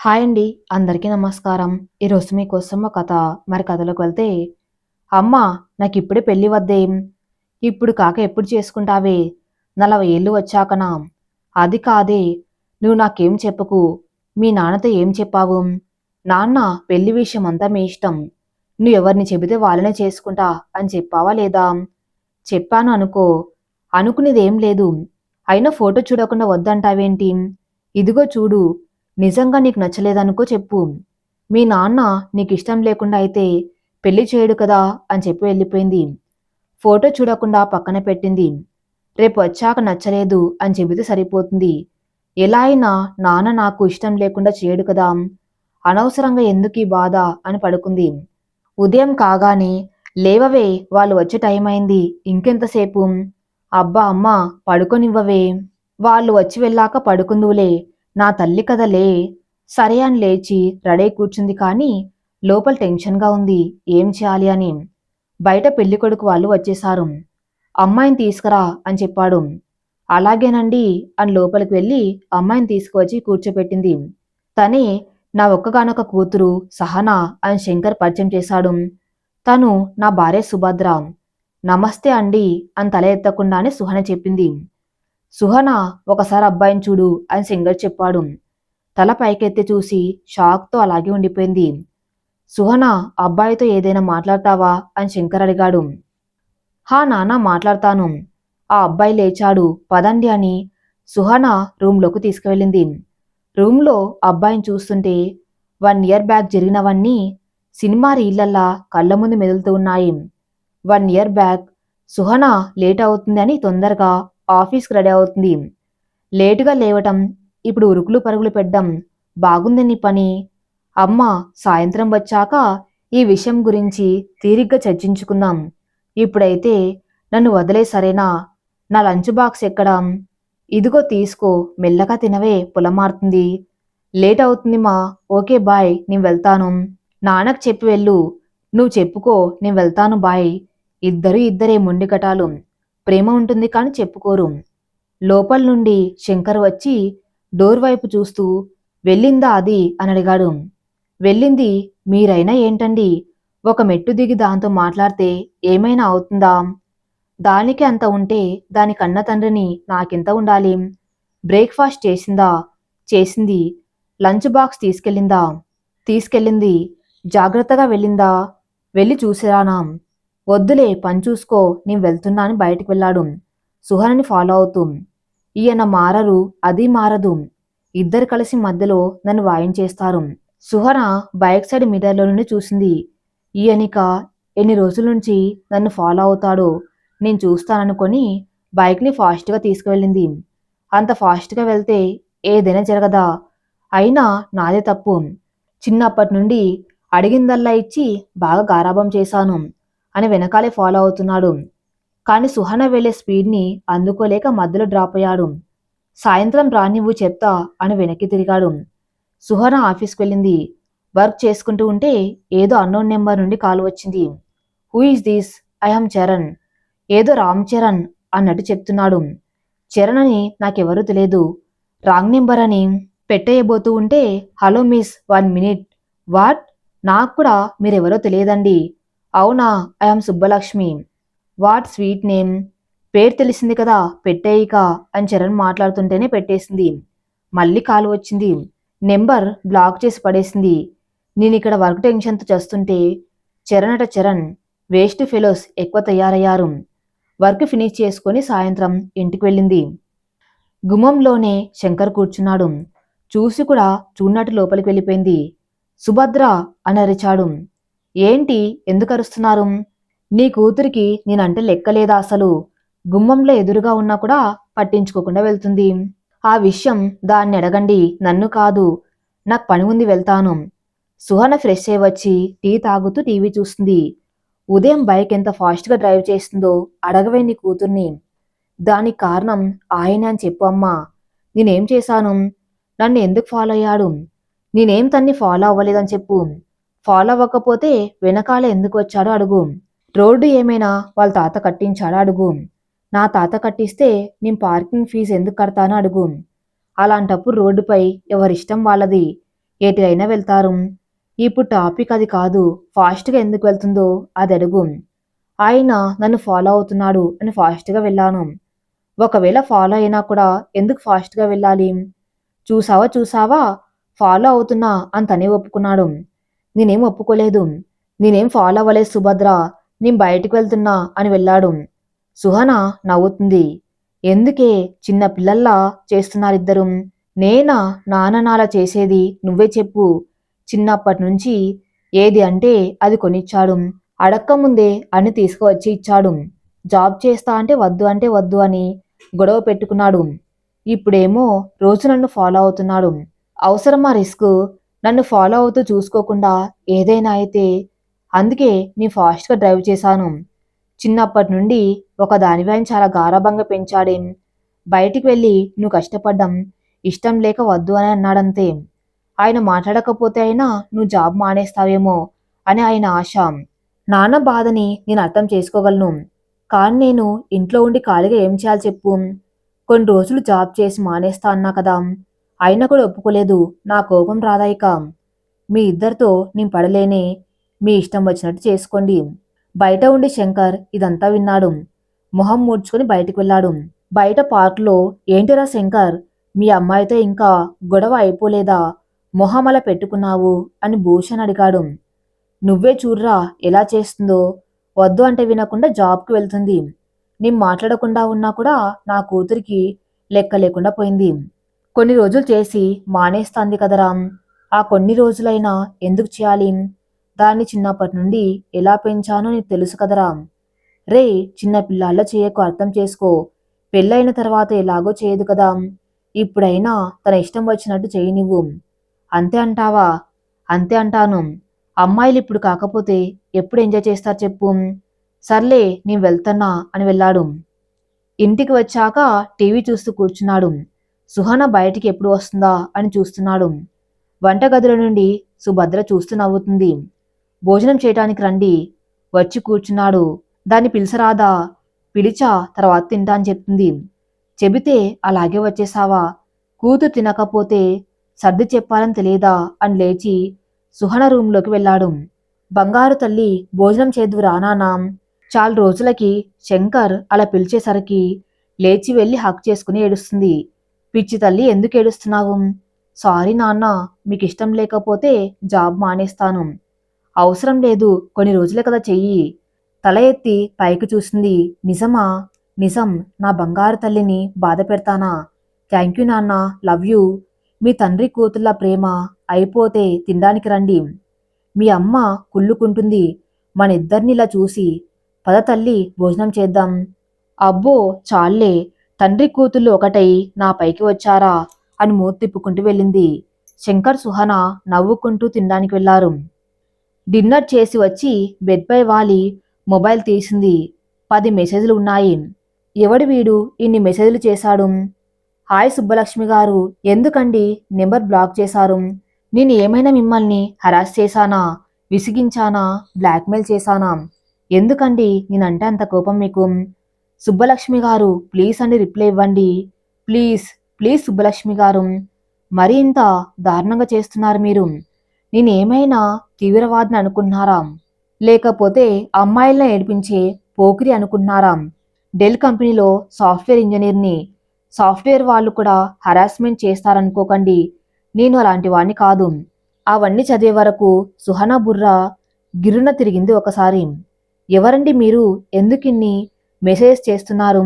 Hi అండి. అందరికీ నమస్కారం. ఈరోజు మీకోసం ఒక కథ. మరి కథలోకి వెళ్తే, అమ్మా నాకిప్పుడే పెళ్లి వద్దేం. ఇప్పుడు కాక ఎప్పుడు చేసుకుంటావే? 40 ఏళ్ళు వచ్చాకనా? అది కాదే. నువ్వు నాకేం చెప్పకు. మీ నాన్నతో ఏం చెప్పావు? నాన్న పెళ్లి విషయం అంతా మీ ఇష్టం. నువ్వు ఎవరిని చెబితే వాళ్ళనే చేసుకుంటా అని చెప్పావా లేదా? చెప్పాను అనుకో. అనుకునేదేం లేదు. అయినా ఫోటో చూడకుండా వద్దంటావేంటి? ఇదిగో చూడు. నిజంగా నీకు నచ్చలేదనుకో చెప్పు. మీ నాన్న నీకిష్టం లేకుండా అయితే పెళ్లి చేయడు కదా అని చెప్పి వెళ్ళిపోయింది. ఫోటో చూడకుండా పక్కన పెట్టింది. రేపు వచ్చాక నచ్చలేదు అని చెబితే సరిపోతుంది. ఎలా అయినా నాన్న నాకు ఇష్టం లేకుండా చేయడు కదా. అనవసరంగా ఎందుకీ బాధ అని పడుకుంది. ఉదయం కాగానే లేవవే వాళ్ళు వచ్చే టైం అయింది. ఇంకెంతసేపు? అబ్బా అమ్మా పడుకొనివ్వవే. వాళ్ళు వచ్చి వెళ్ళాక పడుకుందువులే. నా తల్లి కదలే. సరే అని లేచి రెడీ కూర్చుంది కానీ లోపల టెన్షన్గా ఉంది. ఏం చేయాలి అని. బయట పెళ్ళికొడుకు వాళ్ళు వచ్చేశారు. అమ్మాయిని తీసుకురా అని చెప్పాడు. అలాగేనండి అని లోపలికి వెళ్ళి అమ్మాయిని తీసుకువచ్చి కూర్చోపెట్టింది. తనే నా ఒక్కగానొక్క కూతురు సహనా అని శంకర్ పరిచయం చేశాడు. తను నా భార్య సుభద్ర. నమస్తే అండి అని తల ఎత్తకుండానే సుహన చెప్పింది. సుహన ఒకసారి అబ్బాయిని చూడు అని శంకర్ చెప్పాడు. తల పైకెత్తి చూసి షాక్తో అలాగే ఉండిపోయింది. సుహన అబ్బాయితో ఏదైనా మాట్లాడతావా అని శంకర్ అడిగాడు. హా నాన్న మాట్లాడతాను. ఆ అబ్బాయి లేచాడు. పదండి అని సుహన రూంలోకి తీసుకువెళ్ళింది. రూంలో అబ్బాయిని చూస్తుంటే 1 ఇయర్ బ్యాక్ జరిగినవన్నీ సినిమా రీళ్లల్లా కళ్ళ ముందు మెదులుతూ ఉన్నాయి. 1 ఇయర్ బ్యాక్ సుహన లేట్ అవుతుందని తొందరగా ఆఫీస్కి రెడీ అవుతుంది. లేటుగా లేవటం, ఇప్పుడు ఉరుకులు పరుగులు పెట్టడం బాగుంది నీ పని. అమ్మ సాయంత్రం వచ్చాక ఈ విషయం గురించి తీరిగ్గా చర్చించుకుందాం. ఇప్పుడైతే నన్ను వదిలే సరేనా? నా లంచ్ బాక్స్ ఎక్కడా? ఇదిగో తీసుకో మెల్లగా తినవే పొలమారుతుంది. లేట్ అవుతుంది మా. ఓకే బాయ్ నేను వెళ్తాను. నాన్నకు చెప్పి వెళ్ళు. నువ్వు చెప్పుకో నేను వెళ్తాను బాయ్. ఇద్దరే మొండిగటాలు. ప్రేమ ఉంటుంది కానీ చెప్పుకోరు. లోపల నుండి శంకర్ వచ్చి డోర్ వైపు చూస్తూ వెళ్ళిందా అది అని అడిగాడు. వెళ్ళింది. మీరైనా ఏంటండి? ఒక మెట్టు దిగి దాంతో మాట్లాడితే ఏమైనా అవుతుందా? దానికి అంత ఉంటే దాని కన్న తండ్రిని నాకెంత ఉండాలి? బ్రేక్ఫాస్ట్ చేసిందా? చేసింది. లంచ్ బాక్స్ తీసుకెళ్ళిందా? తీసుకెళ్ళింది. జాగ్రత్తగా వెళ్ళిందా? వెళ్ళి చూసిరానా? వద్దులే పని చూసుకో నేను వెళ్తున్నా అని బయటికి వెళ్ళాడు. సుహనని ఫాలో అవుతూ. ఈయన మారరు, అది మారదు. ఇద్దరు కలిసి మధ్యలో నన్ను వాయించేస్తారు. సుహన బైక్ సైడ్ మిర్రర్లో నుండి చూసింది. ఈయనిక ఎన్ని రోజుల నుంచి నన్ను ఫాలో అవుతాడో నేను చూస్తాననుకొని బైక్ని ఫాస్ట్గా తీసుకువెళ్ళింది. అంత ఫాస్ట్గా వెళ్తే ఏదైనా జరగదా? అయినా నాదే తప్పు. చిన్నప్పటి నుండి అడిగిందల్లా ఇచ్చి బాగా గారాబం చేశాను అని వెనకాలే ఫాలో అవుతున్నాడు. కాని సుహన వెళ్లే స్పీడ్ని అందుకోలేక మధ్యలో డ్రాప్ అయ్యాడు. సాయంత్రం రానివ్వు చెప్తా అని వెనక్కి తిరిగాడు. సుహన ఆఫీస్కి వెళ్ళింది. వర్క్ చేసుకుంటూ ఉంటే ఏదో అన్నోన్ నెంబర్ నుండి కాల్ వచ్చింది. Who is this? I am Charan. ఏదో రామ్ చరణ్ అన్నట్టు చెప్తున్నాడు. చరణ్ అని నాకెవరూ తెలియదు. రాంగ్ నెంబర్ అని పెట్టేయబోతూ ఉంటే హలో మిస్ 1 మినిట్. వాట్? నాకు కూడా మీరెవరో తెలియదండి. అవునా? I am Subbalakshmi. What sweet name. పేరు తెలిసింది కదా పెట్టేయిక అని చరణ్ మాట్లాడుతుంటేనే పెట్టేసింది. మళ్ళీ కాల్ వచ్చింది. నెంబర్ బ్లాక్ చేసి పడేసింది. నేనిక్కడ వర్క్ టెన్షన్తో చేస్తుంటే చరణ్ వేస్ట్ ఫెలోస్ ఎక్కువ తయారయ్యారు. వర్క్ ఫినిష్ చేసుకొని సాయంత్రం ఇంటికి వెళ్ళింది. గుమ్మంలోనే శంకర్ కూర్చున్నాడు. చూసి కూడా చూన్నట్టు లోపలికి వెళ్ళిపోయింది. సుభద్ర అని అరిచాడు. ఏంటి ఎందుకు అరుస్తున్నారు? నీ కూతురికి నేనంటే లెక్కలేదా అసలు? గుమ్మంలో ఎదురుగా ఉన్నా కూడా పట్టించుకోకుండా వెళ్తుంది. ఆ విషయం దాన్ని అడగండి, నన్ను కాదు. నాకు పని ఉంది వెళ్తాను. సుహన ఫ్రెష్ అయి వచ్చి టీ తాగుతూ టీవీ చూస్తుంది. ఉదయం బైక్ ఎంత ఫాస్ట్గా డ్రైవ్ చేస్తుందో అడగవే నీ కూతుర్ని. దానికి కారణం ఆయన అని చెప్పు అమ్మా. నేనేం చేశాను? నన్ను ఎందుకు ఫాలో అయ్యాడు? నేనేం తన్ని ఫాలో అవ్వలేదని చెప్పు. ఫాలో అవ్వకపోతే వెనకాల ఎందుకు వచ్చాడో అడుగు. రోడ్డు ఏమైనా వాళ్ళ తాత కట్టించాడా అడుగు. నా తాత కట్టిస్తే నేను పార్కింగ్ ఫీజు ఎందుకు కడతానో అడుగు. అలాంటప్పుడు రోడ్డుపై ఎవరిష్టం వాళ్ళది. ఎటు అయినా వెళ్తారు. ఇప్పుడు టాపిక్ అది కాదు. ఫాస్ట్‌గా ఎందుకు వెళ్తుందో అది అడుగు. ఆయన నన్ను ఫాలో అవుతున్నాడు అని ఫాస్ట్‌గా వెళ్ళాను. ఒకవేళ ఫాలో అయినా కూడా ఎందుకు ఫాస్ట్‌గా వెళ్ళాలి? చూసావా చూసావా ఫాలో అవుతున్నా అని తనే ఒప్పుకున్నాడు. నేనేం ఒప్పుకోలేదు. నేనేం ఫాలో అవ్వలేదు సుభద్ర. నేను బయటికి వెళ్తున్నా అని వెళ్ళాడు. సుహన నవ్వుతుంది. ఎందుకే చిన్న పిల్లల్లా చేస్తున్నారిద్దరూ? నేనా నాన్న చేసేది నువ్వే చెప్పు. చిన్నప్పటి నుంచి ఏది అంటే అది కొనిచ్చాడు. అడక్కముందే అన్ని తీసుకువచ్చి ఇచ్చాడు. జాబ్ చేస్తా అంటే వద్దు అని గొడవ పెట్టుకున్నాడు. ఇప్పుడేమో రోజు నన్ను ఫాలో అవుతున్నాడు. అవసరమా రిస్క్? నన్ను ఫాలో అవుతూ చూసుకోకుండా ఏదైనా అయితే అందుకే నేను ఫాస్ట్‌గా డ్రైవ్ చేశాను. చిన్నప్పటి నుండి ఒక దానివి ఆయన చాలా గారాబంగా పెంచాడేం. బయటికి వెళ్ళి నువ్వు కష్టపడ్డం ఇష్టం లేక వద్దు అని అన్నాడంతే. ఆయన మాట్లాడకపోతే అయినా నువ్వు జాబ్ మానేస్తావేమో అని ఆయన ఆశ. నాన్న బాధని నేను అర్థం చేసుకోగలను. కానీ నేను ఇంట్లో ఉండి ఖాళీగా ఏం చేయాలి చెప్పు? కొన్ని రోజులు జాబ్ చేసి మానేస్తా అన్నా కదా! అయినా కూడా ఒప్పుకోలేదు. నా కోపం రాదా ఇక? మీ ఇద్దరితో నేను పడలేనే. మీ ఇష్టం వచ్చినట్టు చేసుకోండి. బయట ఉండి శంకర్ ఇదంతా విన్నాడు. మొహం ముడుచుకుని బయటికి వెళ్ళాడు. బయట పార్క్లో ఏంటిరా శంకర్, మీ అమ్మాయితో ఇంకా గొడవ అయిపోలేదా? మొహం అలా పెట్టుకున్నావు అని భూషణ్ అడిగాడు. నువ్వే చూడ్రా ఎలా చేస్తుందో. వద్దు అంటే వినకుండా జాబ్‌కి వెళ్తుంది. నేను మాట్లాడకుండా ఉన్నా కూడా నా కూతురికి లెక్క లేకుండా పోయింది. కొన్ని రోజులు చేసి మానేస్తాంది కదరా! ఆ కొన్ని రోజులైనా ఎందుకు చేయాలి? దాన్ని చిన్నప్పటి నుండి ఎలా పెంచానో నీకు తెలుసు కదరా! రేయ్! చిన్న పిల్లాడిలా చేయకు అర్థం చేసుకో. పెళ్ళైన తర్వాత ఎలాగో చేయదు కదా! ఇప్పుడైనా తన ఇష్టం వచ్చినట్టు చేయనివ్వు. అంతే అంటావా? అంతే అంటాను. అమ్మాయిలిప్పుడు కాకపోతే ఎప్పుడు ఎంజాయ్ చేస్తారు చెప్పు? సర్లే నేను వెళ్తన్నా అని వెళ్ళాడు. ఇంటికి వచ్చాక టీవీ చూస్తూ కూర్చున్నాడు. సుహన బయటికి ఎప్పుడు వస్తుందా అని చూస్తున్నాడు. వంటగదిలో నుండి సుభద్ర చూస్తూ నవ్వుతుంది. భోజనం చేయటానికి రండి. వచ్చి కూర్చున్నాడు. దాన్ని పిలిచరాదా? పిలిచా తర్వాత తింటా అని చెప్తుంది. చెబితే అలాగే వచ్చేసావా? కూతురు తినకపోతే సర్ది చెప్పాలని తెలియదా అని లేచి సుహన రూంలోకి వెళ్ళాడు. బంగారు తల్లి భోజనం చేద్దువు నాన్నా. చాలా రోజులకి శంకర్ అలా పిలిచేసరికి లేచి వెళ్ళి హగ్ చేసుకుని ఏడుస్తుంది. పిచ్చి తల్లి ఎందుకు ఏడుస్తున్నావు? సారీ నాన్న, మీకు ఇష్టం లేకపోతే జాబ్ మానేస్తాను. అవసరం లేదు, కొన్ని రోజులే కదా చెయ్యి. తల ఎత్తి పైకి చూసింది. నిజమా? నిజం. నా బంగారు తల్లిని బాధ పెడతానా? థ్యాంక్ యూ నాన్న, లవ్ యూ. మీ తండ్రి కూతుళ్ళ ప్రేమ అయిపోతే తినడానికి రండి. మీ అమ్మ కుళ్ళుకుంటుంది మనిద్దరిని ఇలా చూసి. పద తల్లి భోజనం చేద్దాం. అబ్బో చాల్లే, తండ్రి కూతుళ్ళు ఒకటై నా పైకి వచ్చారా అని మూతి తిప్పుకుంటూ వెళ్ళింది. శంకర్ సుహన నవ్వుకుంటూ తినడానికి వెళ్లారు. డిన్నర్ చేసి వచ్చి బెడ్పై వాలి మొబైల్ తీసింది. 10 మెసేజ్లు ఉన్నాయి. ఎవడు వీడు ఇన్ని మెసేజ్లు చేశాడు? హాయ్ సుబ్బలక్ష్మి గారు, ఎందుకండి నెంబర్ బ్లాక్ చేశారు? నేను ఏమైనా మిమ్మల్ని హరాస్ చేశానా? విసిగించానా? బ్లాక్మెయిల్ చేశానా? ఎందుకండి నేనంటే అంత కోపం మీకు? సుబ్బలక్ష్మి గారు ప్లీజ్ అండి రిప్లై ఇవ్వండి. ప్లీజ్ ప్లీజ్ సుబ్బలక్ష్మి గారు, మరీ ఇంత దారుణంగా చేస్తున్నారు మీరు. నేనేమైనా తీవ్రవాదిని అనుకుంటున్నారా? లేకపోతే అమ్మాయిలను ఏడిపించే పోకిరి అనుకుంటున్నారా? డెల్ కంపెనీలో సాఫ్ట్వేర్ ఇంజనీర్ని. సాఫ్ట్వేర్ వాళ్ళు కూడా హరాస్మెంట్ చేస్తారనుకోకండి. నేను అలాంటి వాణ్ణి కాదు. అవన్నీ చదివే వరకు సుహనా బుర్ర గిర్రున తిరిగింది ఒకసారి. ఎవరండి మీరు? ఎందుకిన్ని మెసేజ్ చేస్తున్నారు?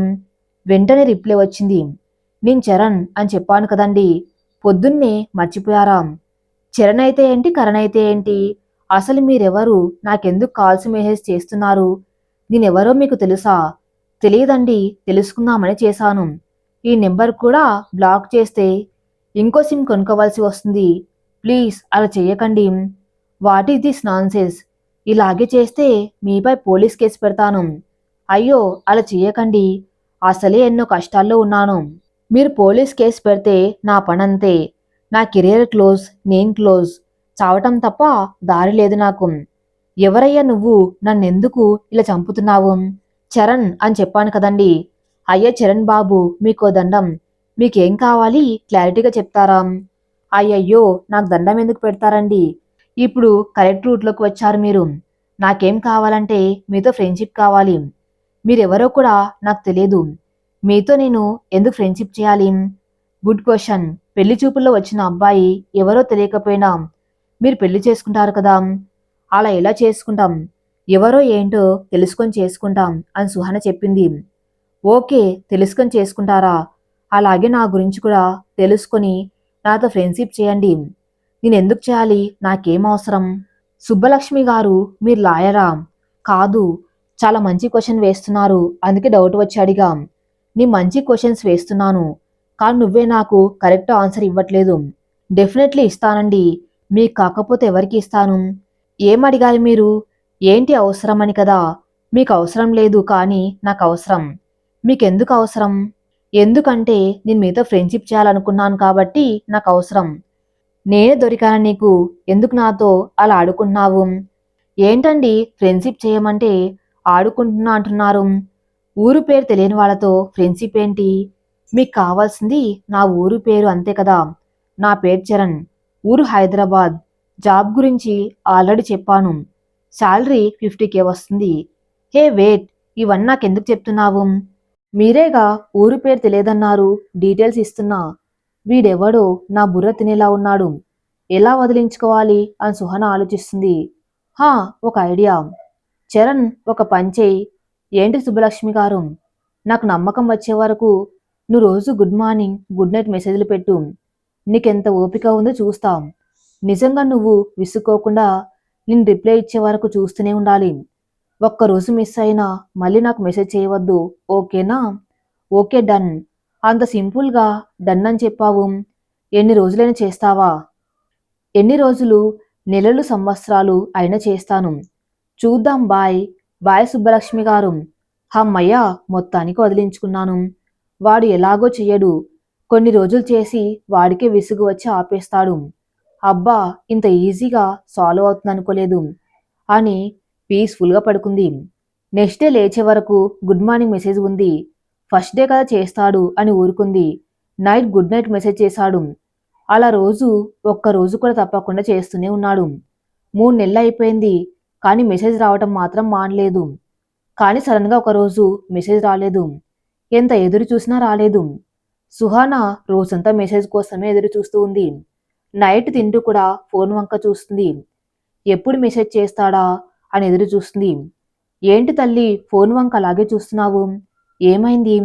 వెంటనే రిప్లై వచ్చింది. నేను చరణ్ అని చెప్పాను కదండి. పొద్దున్నే మర్చిపోయారా? చరణ్ అయితే ఏంటి, కరణ్ అయితే ఏంటి? అసలు మీరెవరు? నాకెందుకు కాల్స్ మెసేజ్ చేస్తున్నారు? నేనెవరో మీకు తెలుసా? తెలియదండి, తెలుసుకుందామని చేశాను. ఈ నెంబర్ కూడా బ్లాక్ చేస్తే ఇంకో సిమ్ కొనుక్కోవాల్సి వస్తుంది. ప్లీజ్ అలా చెయ్యకండి. What is this nonsense? ఇలాగే చేస్తే మీపై పోలీస్ కేసు పెడతాను. అయ్యో అలా చెయ్యకండి. అసలే ఎన్నో కష్టాల్లో ఉన్నాను. మీరు పోలీస్ కేసు పెడితే నా పనంతే. నా కెరియర్ క్లోజ్, నేను క్లోజ్. చావటం తప్ప దారి లేదు నాకు. ఎవరయ్యా నువ్వు? నన్నెందుకు ఇలా చంపుతున్నావు? చరణ్ అని చెప్పాను కదండి. అయ్యా చరణ్ బాబు, మీకో దండం. మీకేం కావాలి క్లారిటీగా చెప్తారా? అయ్యయ్యో, నాకు దండం ఎందుకు పెడతారండి? ఇప్పుడు కరెక్ట్ రూట్లోకి వచ్చారు మీరు. నాకేం కావాలంటే మీతో ఫ్రెండ్షిప్ కావాలి. మీరెవరో కూడా నాకు తెలియదు. మీతో నేను ఎందుకు ఫ్రెండ్షిప్ చేయాలి? Good question. పెళ్లి చూపుల్లో వచ్చిన అబ్బాయి ఎవరో తెలియకపోయినా మీరు పెళ్లి చేసుకుంటారు కదా! అలా ఎలా చేసుకుంటాం? ఎవరో ఏంటో తెలుసుకొని చేసుకుంటాం అని సుహన చెప్పింది. ఓకే, తెలుసుకొని చేసుకుంటారా? అలాగే నా గురించి కూడా తెలుసుకొని నాతో ఫ్రెండ్షిప్ చేయండి. నేనెందుకు చేయాలి? నాకేం అవసరం? సుబ్బలక్ష్మి గారు, మీరు లాయరా? కాదు. చాలా మంచి క్వశ్చన్ వేస్తున్నారు. అందుకే డౌట్ వచ్చి అడిగా. నీ మంచి క్వశ్చన్స్ వేస్తున్నాను. కానీ నువ్వే నాకు కరెక్ట్ ఆన్సర్ ఇవ్వట్లేదు. డెఫినెట్లీ ఇస్తానండి. మీకు కాకపోతే ఎవరికి ఇస్తాను? ఏం అడిగారు మీరు? ఏంటి అవసరం అని కదా! మీకు అవసరం లేదు, కానీ నాకు అవసరం. మీకెందుకు అవసరం? ఎందుకంటే నేను మీతో ఫ్రెండ్షిప్ చేయాలనుకున్నాను కాబట్టి నాకు అవసరం. నేనే దొరికాను నీకు. ఎందుకు నాతో అలా ఆడుకుంటున్నావు? ఏంటండి ఫ్రెండ్షిప్ చేయమంటే ఆడుకుంటున్నా అంటున్నారు? ఊరు పేరు తెలియని వాళ్ళతో ఫ్రెండ్షిప్ ఏంటి? మీకు కావాల్సింది నా ఊరు పేరు అంతే కదా! నా పేరు చరణ్. ఊరు హైదరాబాద్. జాబ్ గురించి ఆల్రెడీ చెప్పాను. శాలరీ 50K వస్తుంది. హే వెయిట్, ఇవన్నీ నాకెందుకు చెప్తున్నావు? మీరేగా ఊరు పేరు తెలియదన్నారు. డీటెయిల్స్ ఇస్తున్నా. వీడెవడో నా బుర్ర తినేలా ఉన్నాడు. ఎలా వదిలించుకోవాలి అని సుహన ఆలోచిస్తుంది. హా, ఒక ఐడియా. చరణ్, ఒక పంచేయి. ఏంటి సుబ్బలక్ష్మి గారు? నాకు నమ్మకం వచ్చే వరకు నువ్వు రోజు గుడ్ మార్నింగ్, గుడ్ నైట్ మెసేజ్లు పెట్టు. నీకెంత ఓపిక ఉందో చూస్తాం. నిజంగా నువ్వు విసుక్కోకుండా నేను రిప్లై ఇచ్చే వరకు చూస్తూనే ఉండాలి. ఒక్కరోజు మిస్ అయినా మళ్ళీ నాకు మెసేజ్ చేయవద్దు. ఓకేనా? Okay, done. అంత సింపుల్గా డన్ అని చెప్పావు. ఎన్ని రోజులైనా చేస్తావా? ఎన్ని రోజులు, నెలలు, సంవత్సరాలు అయినా చేస్తాను. చూద్దాం. బాయ్. బాయ్ సుబ్బలక్ష్మి గారు. హమ్మయ్య, మొత్తానికి వదిలించుకున్నాను. వాడు ఎలాగో చెయ్యడు. కొన్ని రోజులు చేసి వాడికే విసుగు వచ్చి ఆపేస్తాడు. అబ్బా, ఇంత ఈజీగా సాల్వ్ అవుతుందనుకోలేదు అని పీస్ఫుల్గా పడుకుంది. నెక్స్ట్ డే లేచే వరకు గుడ్ మార్నింగ్ మెసేజ్ ఉంది. ఫస్ట్ డే కదా చేస్తాడు అని ఊరుకుంది. నైట్ గుడ్ నైట్ మెసేజ్ చేశాడు. అలా రోజు ఒక్కరోజు కూడా తప్పకుండా చేస్తూనే ఉన్నాడు. 3 నెలలు అయిపోయింది, కానీ మెసేజ్ రావటం మాత్రం మానలేదు. కానీ సడన్గా ఒకరోజు మెసేజ్ రాలేదు. ఎంత ఎదురు చూసినా రాలేదు. సుహానా రోజంతా మెసేజ్ కోసమే ఎదురు చూస్తూ ఉంది. నైట్ తింటూ కూడా ఫోన్ వంక చూస్తుంది. ఎప్పుడు మెసేజ్ చేస్తాడా అని ఎదురు చూస్తుంది. ఏంటి తల్లి, ఫోన్ వంక అలాగే చూస్తున్నావు? ఏమైంది?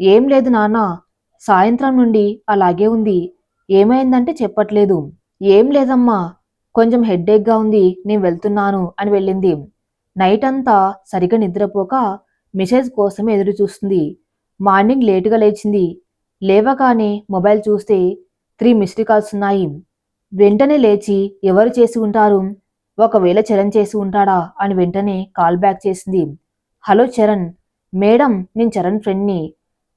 ఏం లేదు నాన్న. సాయంత్రం నుండి అలాగే ఉంది. ఏమైందంటే చెప్పట్లేదు. ఏం లేదమ్మా, కొంచెం హెడ్ఏక్గా ఉంది, నేను వెళ్తున్నాను అని వెళ్ళింది. నైట్ అంతా సరిగా నిద్రపోక మెసేజ్ కోసమే ఎదురు చూస్తుంది. మార్నింగ్ లేటుగా లేచింది. లేవగానే మొబైల్ చూస్తే 3 మిస్డ్ కాల్స్ ఉన్నాయి. వెంటనే లేచి ఎవరు చేసి ఉంటారు? ఒకవేళ చరణ్ చేసి ఉంటాడా అని వెంటనే కాల్ బ్యాక్ చేసింది. హలో చరణ్. మేడం, నేను చరణ్ ఫ్రెండ్ని.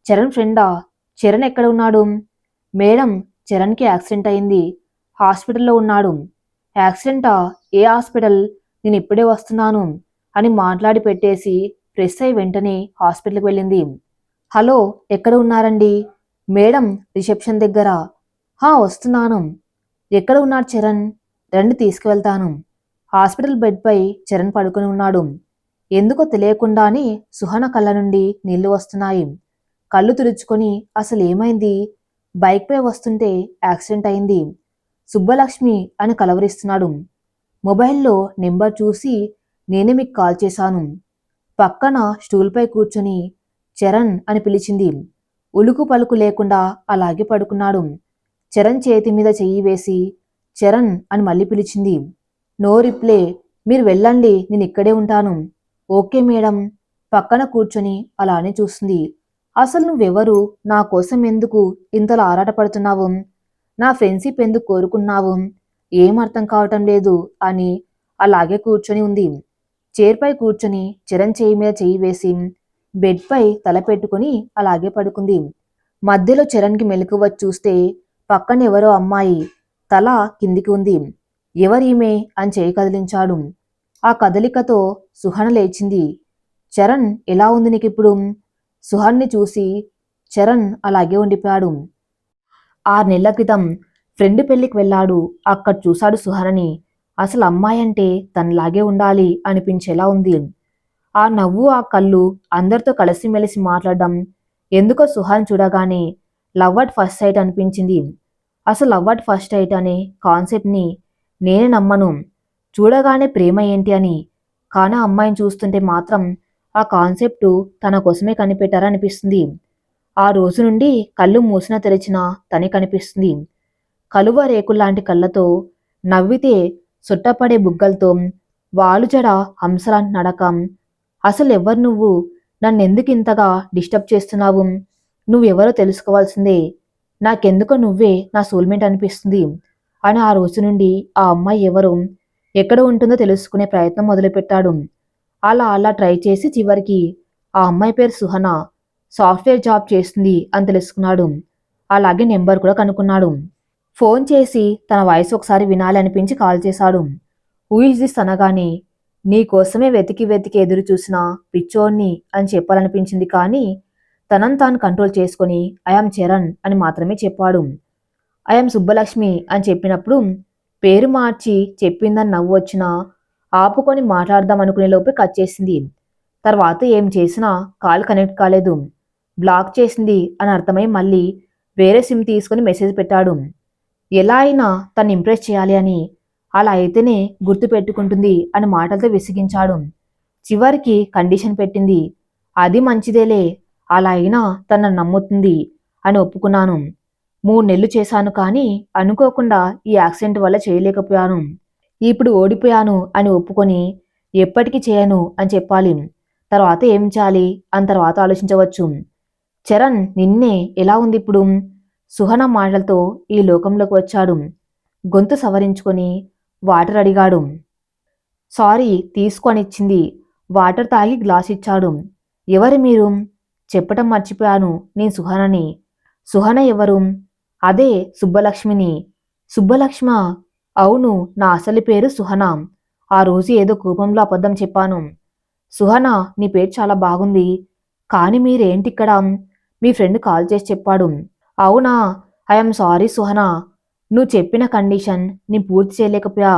చరణ్ ఫ్రెండా? చరణ్ ఎక్కడ ఉన్నాడు? మేడం, చరణ్కి యాక్సిడెంట్ అయింది. హాస్పిటల్లో ఉన్నాడు. యాక్సిడెంటా? ఏ హాస్పిటల్? నేను ఇప్పుడే వస్తున్నాను అని మాట్లాడి పెట్టేసి ఫ్రెష్ అయి వెంటనే హాస్పిటల్కి వెళ్ళింది. హలో, ఎక్కడ ఉన్నారండి? మేడం, రిసెప్షన్ దగ్గర. వస్తున్నాను. ఎక్కడ ఉన్నాడు చరణ్? రండి తీసుకువెళ్తాను. హాస్పిటల్ బెడ్పై చరణ్ పడుకుని ఉన్నాడు. ఎందుకో తెలియకుండానే సుహన కళ్ళ నుండి నీళ్లు వస్తున్నాయి. కళ్ళు తుడుచుకొని అసలు ఏమైంది? బైక్పై వస్తుంటే యాక్సిడెంట్ అయింది. సుబ్బలక్ష్మి అని కలవరిస్తున్నాడు. మొబైల్లో నెంబర్ చూసి నేనే మీకు కాల్ చేశాను. పక్కన స్టూల్పై కూర్చొని చరణ్ అని పిలిచింది. ఉలుకు పలుకు లేకుండా అలాగే పడుకున్నాడు. చరణ్ చేతి మీద చెయ్యి వేసి చరణ్ అని మళ్ళీ పిలిచింది. No reply. మీరు వెళ్ళండి, నేను ఇక్కడే ఉంటాను. Okay madam. పక్కన కూర్చొని అలానే చూస్తుంది. అసలు నువ్వెవరు? నా కోసం ఎందుకు ఇంతలా ఆరాటపడుతున్నావు? నా ఫ్రెండ్షిప్ ఎందుకు కోరుకున్నావు? ఏం అర్థం కావటం లేదు అని అలాగే కూర్చొని ఉంది. చైర్పై కూర్చొని చరణ్ చేయి మీద చెయ్యి వేసి బెడ్పై తల పెట్టుకుని అలాగే పడుకుంది. మధ్యలో చరణ్కి మెలకువ వచ్చి చూస్తే పక్కన ఎవరో అమ్మాయి తల కిందికి ఉంది. ఎవరీమే అని చేయి కదిలించాడు. ఆ కదలికతో సుహన లేచింది. చరణ్, ఎలా ఉంది నీకిప్పుడు? సుహన్ని చూసి చరణ్ అలాగే ఉండిపోయాడు. 6 నెలల క్రితం ఫ్రెండ్ పెళ్లికి వెళ్ళాడు. అక్కడ చూశాడు సుహనని. అసలు అమ్మాయి అంటే తనలాగే ఉండాలి అనిపించేలా ఉంది. ఆ నవ్వు, ఆ కళ్ళు, అందరితో కలిసిమెలిసి మాట్లాడడం, ఎందుకో సుహాన్ చూడగానే లవ్ అట్ ఫస్ట్ సైట్ అనిపించింది. అసలు లవ్ అట్ ఫస్ట్ సైట్ అనే కాన్సెప్ట్ని నేనే నమ్మను. చూడగానే ప్రేమ ఏంటి అని. కానీ ఆ అమ్మాయిని చూస్తుంటే మాత్రం ఆ కాన్సెప్టు తన కోసమే కనిపెట్టారనిపిస్తుంది. ఆ రోజు నుండి కళ్ళు మూసినా తెరిచినా తనే కనిపిస్తుంది. కలువ రేకుల్లాంటి కళ్ళతో, నవ్వితే సుట్టపడే బుగ్గలతో, వాలుజడ హంసలాంటి నడకం. అసలెవ్వరు నువ్వు? నన్నెందుకింతగా డిస్టర్బ్ చేస్తున్నావు? నువ్వెవరో తెలుసుకోవాల్సిందే. నాకెందుకో నువ్వే నా సోల్‌మేట్ అనిపిస్తుంది అని ఆ రోజు నుండి ఆ అమ్మాయి ఎవరో, ఎక్కడ ఉంటుందో తెలుసుకునే ప్రయత్నం మొదలుపెట్టాడు. అలా అలా ట్రై చేసి చివరికి ఆ అమ్మాయి పేరు సుహన. సాఫ్ట్‌వేర్ జాబ్ చేస్తుంది అని తెలుసుకున్నాడు. అలాగే నెంబర్ కూడా కనుక్కున్నాడు. ఫోన్ చేసి తన వాయిస్ ఒకసారి వినాలి అనిపించి కాల్ చేశాడు. హూ ఈజ్ దిస్ అనగానే నీకోసమే వెతికి వెతికి ఎదురు చూసిన పిచ్చోణ్ణి అని చెప్పాలనిపించింది కానీ తనను తాను కంట్రోల్ చేసుకొని ఐయామ్ చరణ్ అని మాత్రమే చెప్పాడు. ఐయామ్ సుబ్బలక్ష్మి అని చెప్పినప్పుడు పేరు మార్చి చెప్పిందని నవ్వు వచ్చినా ఆపుకొని మాట్లాడదాం అనుకునే లోపే కట్ చేసింది. తర్వాత ఏం చేసినా కాల్ కనెక్ట్ కాలేదు. బ్లాక్ చేసింది అని అర్థమై మళ్ళీ వేరే సిమ్ తీసుకుని మెసేజ్ పెట్టాడు. ఎలా అయినా తను ఇంప్రెస్ చేయాలి అని, అలా అయితేనే గుర్తు పెట్టుకుంటుంది అని మాటలతో విసిగించాడు. చివరికి కండిషన్ పెట్టింది. అది మంచిదేలే, అలా అయినా తన నమ్ముతుంది అని ఒప్పుకున్నాను. 3 నెలలు చేశాను కానీ అనుకోకుండా ఈ యాక్సిడెంట్ వల్ల చేయలేకపోయాను. ఇప్పుడు ఓడిపోయాను అని ఒప్పుకొని ఎప్పటికీ చేయను అని చెప్పాలి. తర్వాత ఏం చేయాలి అని తర్వాత ఆలోచించవచ్చు. చరణ్ నిన్నే ఎలా ఉంది ఇప్పుడు? సుహన మాటలతో ఈ లోకంలోకి వచ్చాడు. గొంతు సవరించుకొని వాటర్ అడిగాడు. సారీ తీసుకొనిచ్చింది. వాటర్ తాగి గ్లాస్ ఇచ్చాడు. ఎవరు మీరు? చెప్పటం మర్చిపోయాను. నేను సుహనని. సుహన ఎవరు? అదే సుబ్బలక్ష్మిని. సుబ్బలక్ష్మా? అవును, నా అసలు పేరు సుహన. ఆ రోజు ఏదో కోపంలో అబద్ధం చెప్పాను. సుహన, నీ పేరు చాలా బాగుంది. కాని మీరేంటిక్కడ? మీ ఫ్రెండ్ కాల్ చేసి చెప్పాడు. అవునా? I'm sorry Suhana. నువ్వు చెప్పిన కండిషన్ నేను పూర్తి చేయలేకపోయా.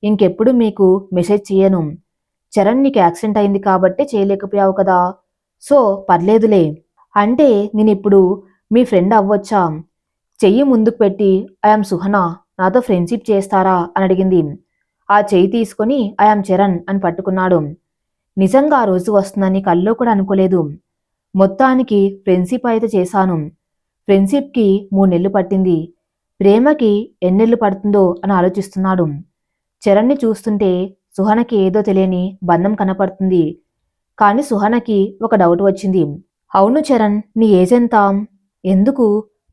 ఇంకెప్పుడు మీకు మెసేజ్ చేయను. చరణ్ నీకు యాక్సిడెంట్ అయింది కాబట్టే చేయలేకపోయావు కదా. సో పర్లేదులే. అంటే నేనిప్పుడు మీ ఫ్రెండ్ అవ్వొచ్చా? చెయ్యి ముందుకు పెట్టి ఐఎమ్ సుహనా, నాతో ఫ్రెండ్షిప్ చేస్తారా అని అడిగింది. ఆ చెయ్యి తీసుకొని ఐఎమ్ చరణ్ అని పట్టుకున్నాడు. నిజంగా ఆ రోజు వస్తుందని కల్లో కూడా అనుకోలేదు. మొత్తానికి ఫ్రెండ్షిప్ అయితే చేశాను. ఫ్రెండ్షిప్‌కి 3 నెలలు పట్టింది. ప్రేమకి ఎన్నెళ్లు పడుతుందో అని ఆలోచిస్తున్నాడు. చరణ్‌ని చూస్తుంటే సుహనకి ఏదో తెలియని బంధం కనపడుతుంది. కానీ సుహనకి ఒక డౌట్ వచ్చింది. అవును చరణ్, నీ ఏజ్ ఎంత? ఎందుకు?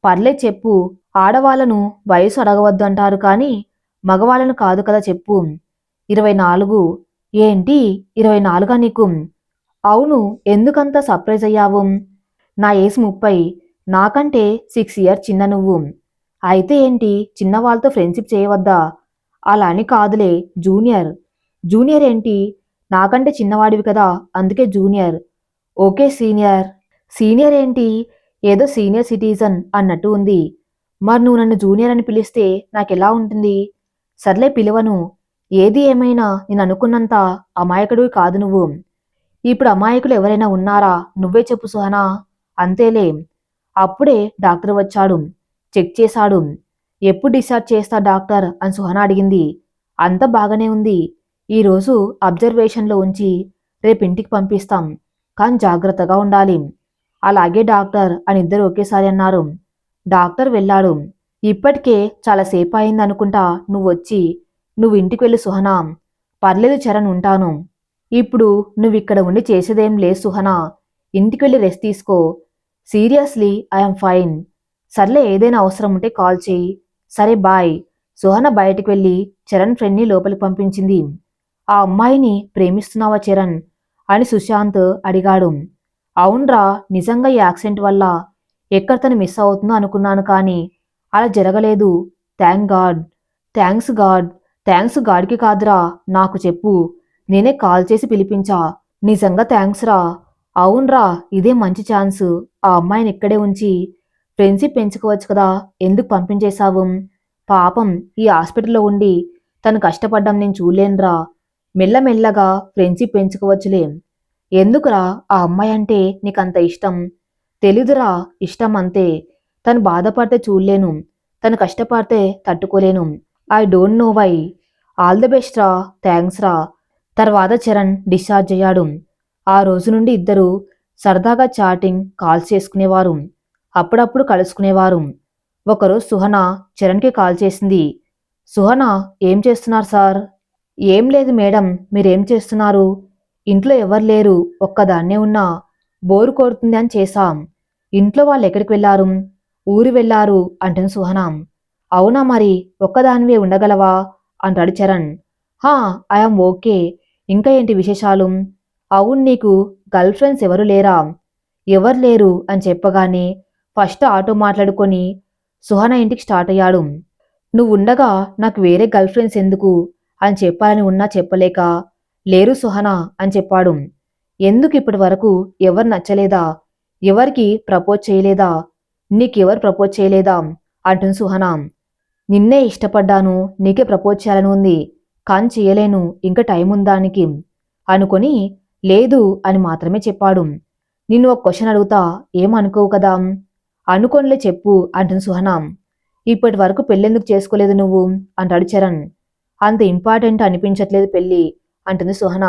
పర్లేదు చెప్పు. ఆడవాళ్ళను వయసు అడగవద్దు అంటారు కానీ మగవాళ్ళను కాదు కదా చెప్పు. 24. ఏంటి 24 నీకు? అవును, ఎందుకంత సర్ప్రైజ్ అయ్యావు? నా ఏజ్ 30. నాకంటే 6 ఇయర్స్ చిన్న నువ్వు. అయితే ఏంటి చిన్నవాళ్ళతో ఫ్రెండ్షిప్ చేయవద్దా? అలా అని కాదులే, జూనియర్. జూనియర్ ఏంటి? నాకంటే చిన్నవాడివి కదా అందుకే జూనియర్. Okay senior. సీనియర్ ఏంటి? ఏదో సీనియర్ సిటిజన్ అన్నట్టు ఉంది. మరి నువ్వు నన్ను జూనియర్ అని పిలిస్తే నాకెలా ఉంటుంది? సర్లే పిలవను. ఏది ఏమైనా నేను అనుకున్నంత అమాయకుడివి కాదు నువ్వు. ఇప్పుడు అమాయకులు ఎవరైనా ఉన్నారా? నువ్వే చెప్పు సుహనా. అంతేలే. అప్పుడే డాక్టర్ వచ్చాడు. చెక్ చేశాడు. ఎప్పుడు డిశ్చార్జ్ చేస్తా డాక్టర్ అని సుహన అడిగింది. అంతా బాగానే ఉంది. ఈరోజు అబ్జర్వేషన్లో ఉంచి రేపు ఇంటికి పంపిస్తాం. కానీ జాగ్రత్తగా ఉండాలి. అలాగే డాక్టర్ అని ఇద్దరు ఒకేసారి అన్నారు. డాక్టర్ వెళ్ళాడు. ఇప్పటికే చాలాసేపు అయిందనుకుంటా నువ్వొచ్చి. నువ్వు ఇంటికి వెళ్ళు సుహనా. పర్లేదు చరణ్, ఉంటాను. ఇప్పుడు నువ్విక్కడ ఉండి చేసేదేం లేదు సుహనా. ఇంటికి వెళ్ళి రెస్ట్ తీసుకో. Seriously I'm fine. సర్లే, ఏదైనా అవసరం ఉంటే కాల్ చేయి. సరే బాయ్. సుహన బయటికి వెళ్ళి చరణ్ ఫ్రెండ్ని లోపలికి పంపించింది. ఆ అమ్మాయిని ప్రేమిస్తున్నావా చరణ్ అని సుశాంత్ అడిగాడు. అవునరా, నిజంగా ఈ యాక్సిడెంట్ వల్ల ఎక్కడ తను మిస్ అవుతుందో అనుకున్నాను కానీ అలా జరగలేదు. Thank God. Thanks God. Thanks గాడ్కి కాదురా, నాకు చెప్పు. నేనే కాల్ చేసి పిలిపించా. నిజంగా థ్యాంక్స్ రా. అవునరా, ఇదే మంచి ఛాన్స్. ఆ అమ్మాయిని ఇక్కడే ఉంచి ఫ్రెండ్షిప్ పెంచుకోవచ్చు కదా, ఎందుకు పంపించేశావు? పాపం ఈ హాస్పిటల్లో ఉండి తను కష్టపడ్డం నేను చూడలేనురా. మెల్లమెల్లగా ఫ్రెండ్షిప్ పెంచుకోవచ్చులే. ఎందుకురా ఆ అమ్మాయి అంటే నీకంత ఇష్టం? తెలీదురా, ఇష్టం అంతే. తను బాధపడితే చూడలేను, తను కష్టపడితే తట్టుకోలేను. I don't know why. All the best రా, థ్యాంక్స్ రా. తర్వాత చరణ్ డిశ్చార్జ్ అయ్యాడు. ఆ రోజు నుండి ఇద్దరు సరదాగా చాటింగ్, కాల్స్ చేసుకునేవారు. అప్పుడప్పుడు కలుసుకునేవారు. ఒకరోజు సుహన చరణ్కి కాల్ చేసింది. సుహన, ఏం చేస్తున్నారు సార్? ఏం లేదు మేడం, మీరేం చేస్తున్నారు? ఇంట్లో ఎవరు లేరు, ఒక్కదాన్నే ఉన్నా. బోరు కొడుతుంది అని చేశాం. ఇంట్లో వాళ్ళు ఎక్కడికి వెళ్ళారు? ఊరు వెళ్ళారు అంటుంది సుహన. అవునా, మరి ఒక్కదానివే ఉండగలవా అంటాడు చరణ్. హా, ఐఎమ్ ఓకే. ఇంకా ఏంటి విశేషాలు? అవును, నీకు గర్ల్ ఫ్రెండ్స్ ఎవరు లేరా? ఎవరు లేరు అని చెప్పగానే ఫస్ట్ ఆటో మాట్లాడుకొని సుహన ఇంటికి స్టార్ట్ అయ్యాడు. నువ్వుండగా నాకు వేరే గర్ల్ ఫ్రెండ్స్ ఎందుకు అని చెప్పాలని ఉన్నా చెప్పలేక, లేరు సుహన అని చెప్పాడు. ఎందుకు ఇప్పటి వరకు ఎవరు నచ్చలేదా? ఎవరికి ప్రపోజ్ చేయలేదా? నీకెవరు ప్రపోజ్ చేయలేదా అంటుంది సుహన. నిన్నే ఇష్టపడ్డాను, నీకే ప్రపోజ్ చేయాలని ఉంది, కానీ చేయలేను, ఇంకా టైం ఉందానికి అనుకొని లేదు అని మాత్రమే చెప్పాడు. నిన్ను ఒక క్వశ్చన్ అడుగుతా, ఏమనుకోవు కదా? అనుకోనిలే, చెప్పు అంటుంది సుహన. ఇప్పటి వరకు పెళ్ళెందుకు చేసుకోలేదు నువ్వు అంటాడు చరణ్. అంత ఇంపార్టెంట్ అనిపించట్లేదు పెళ్ళి అంటుంది సుహన.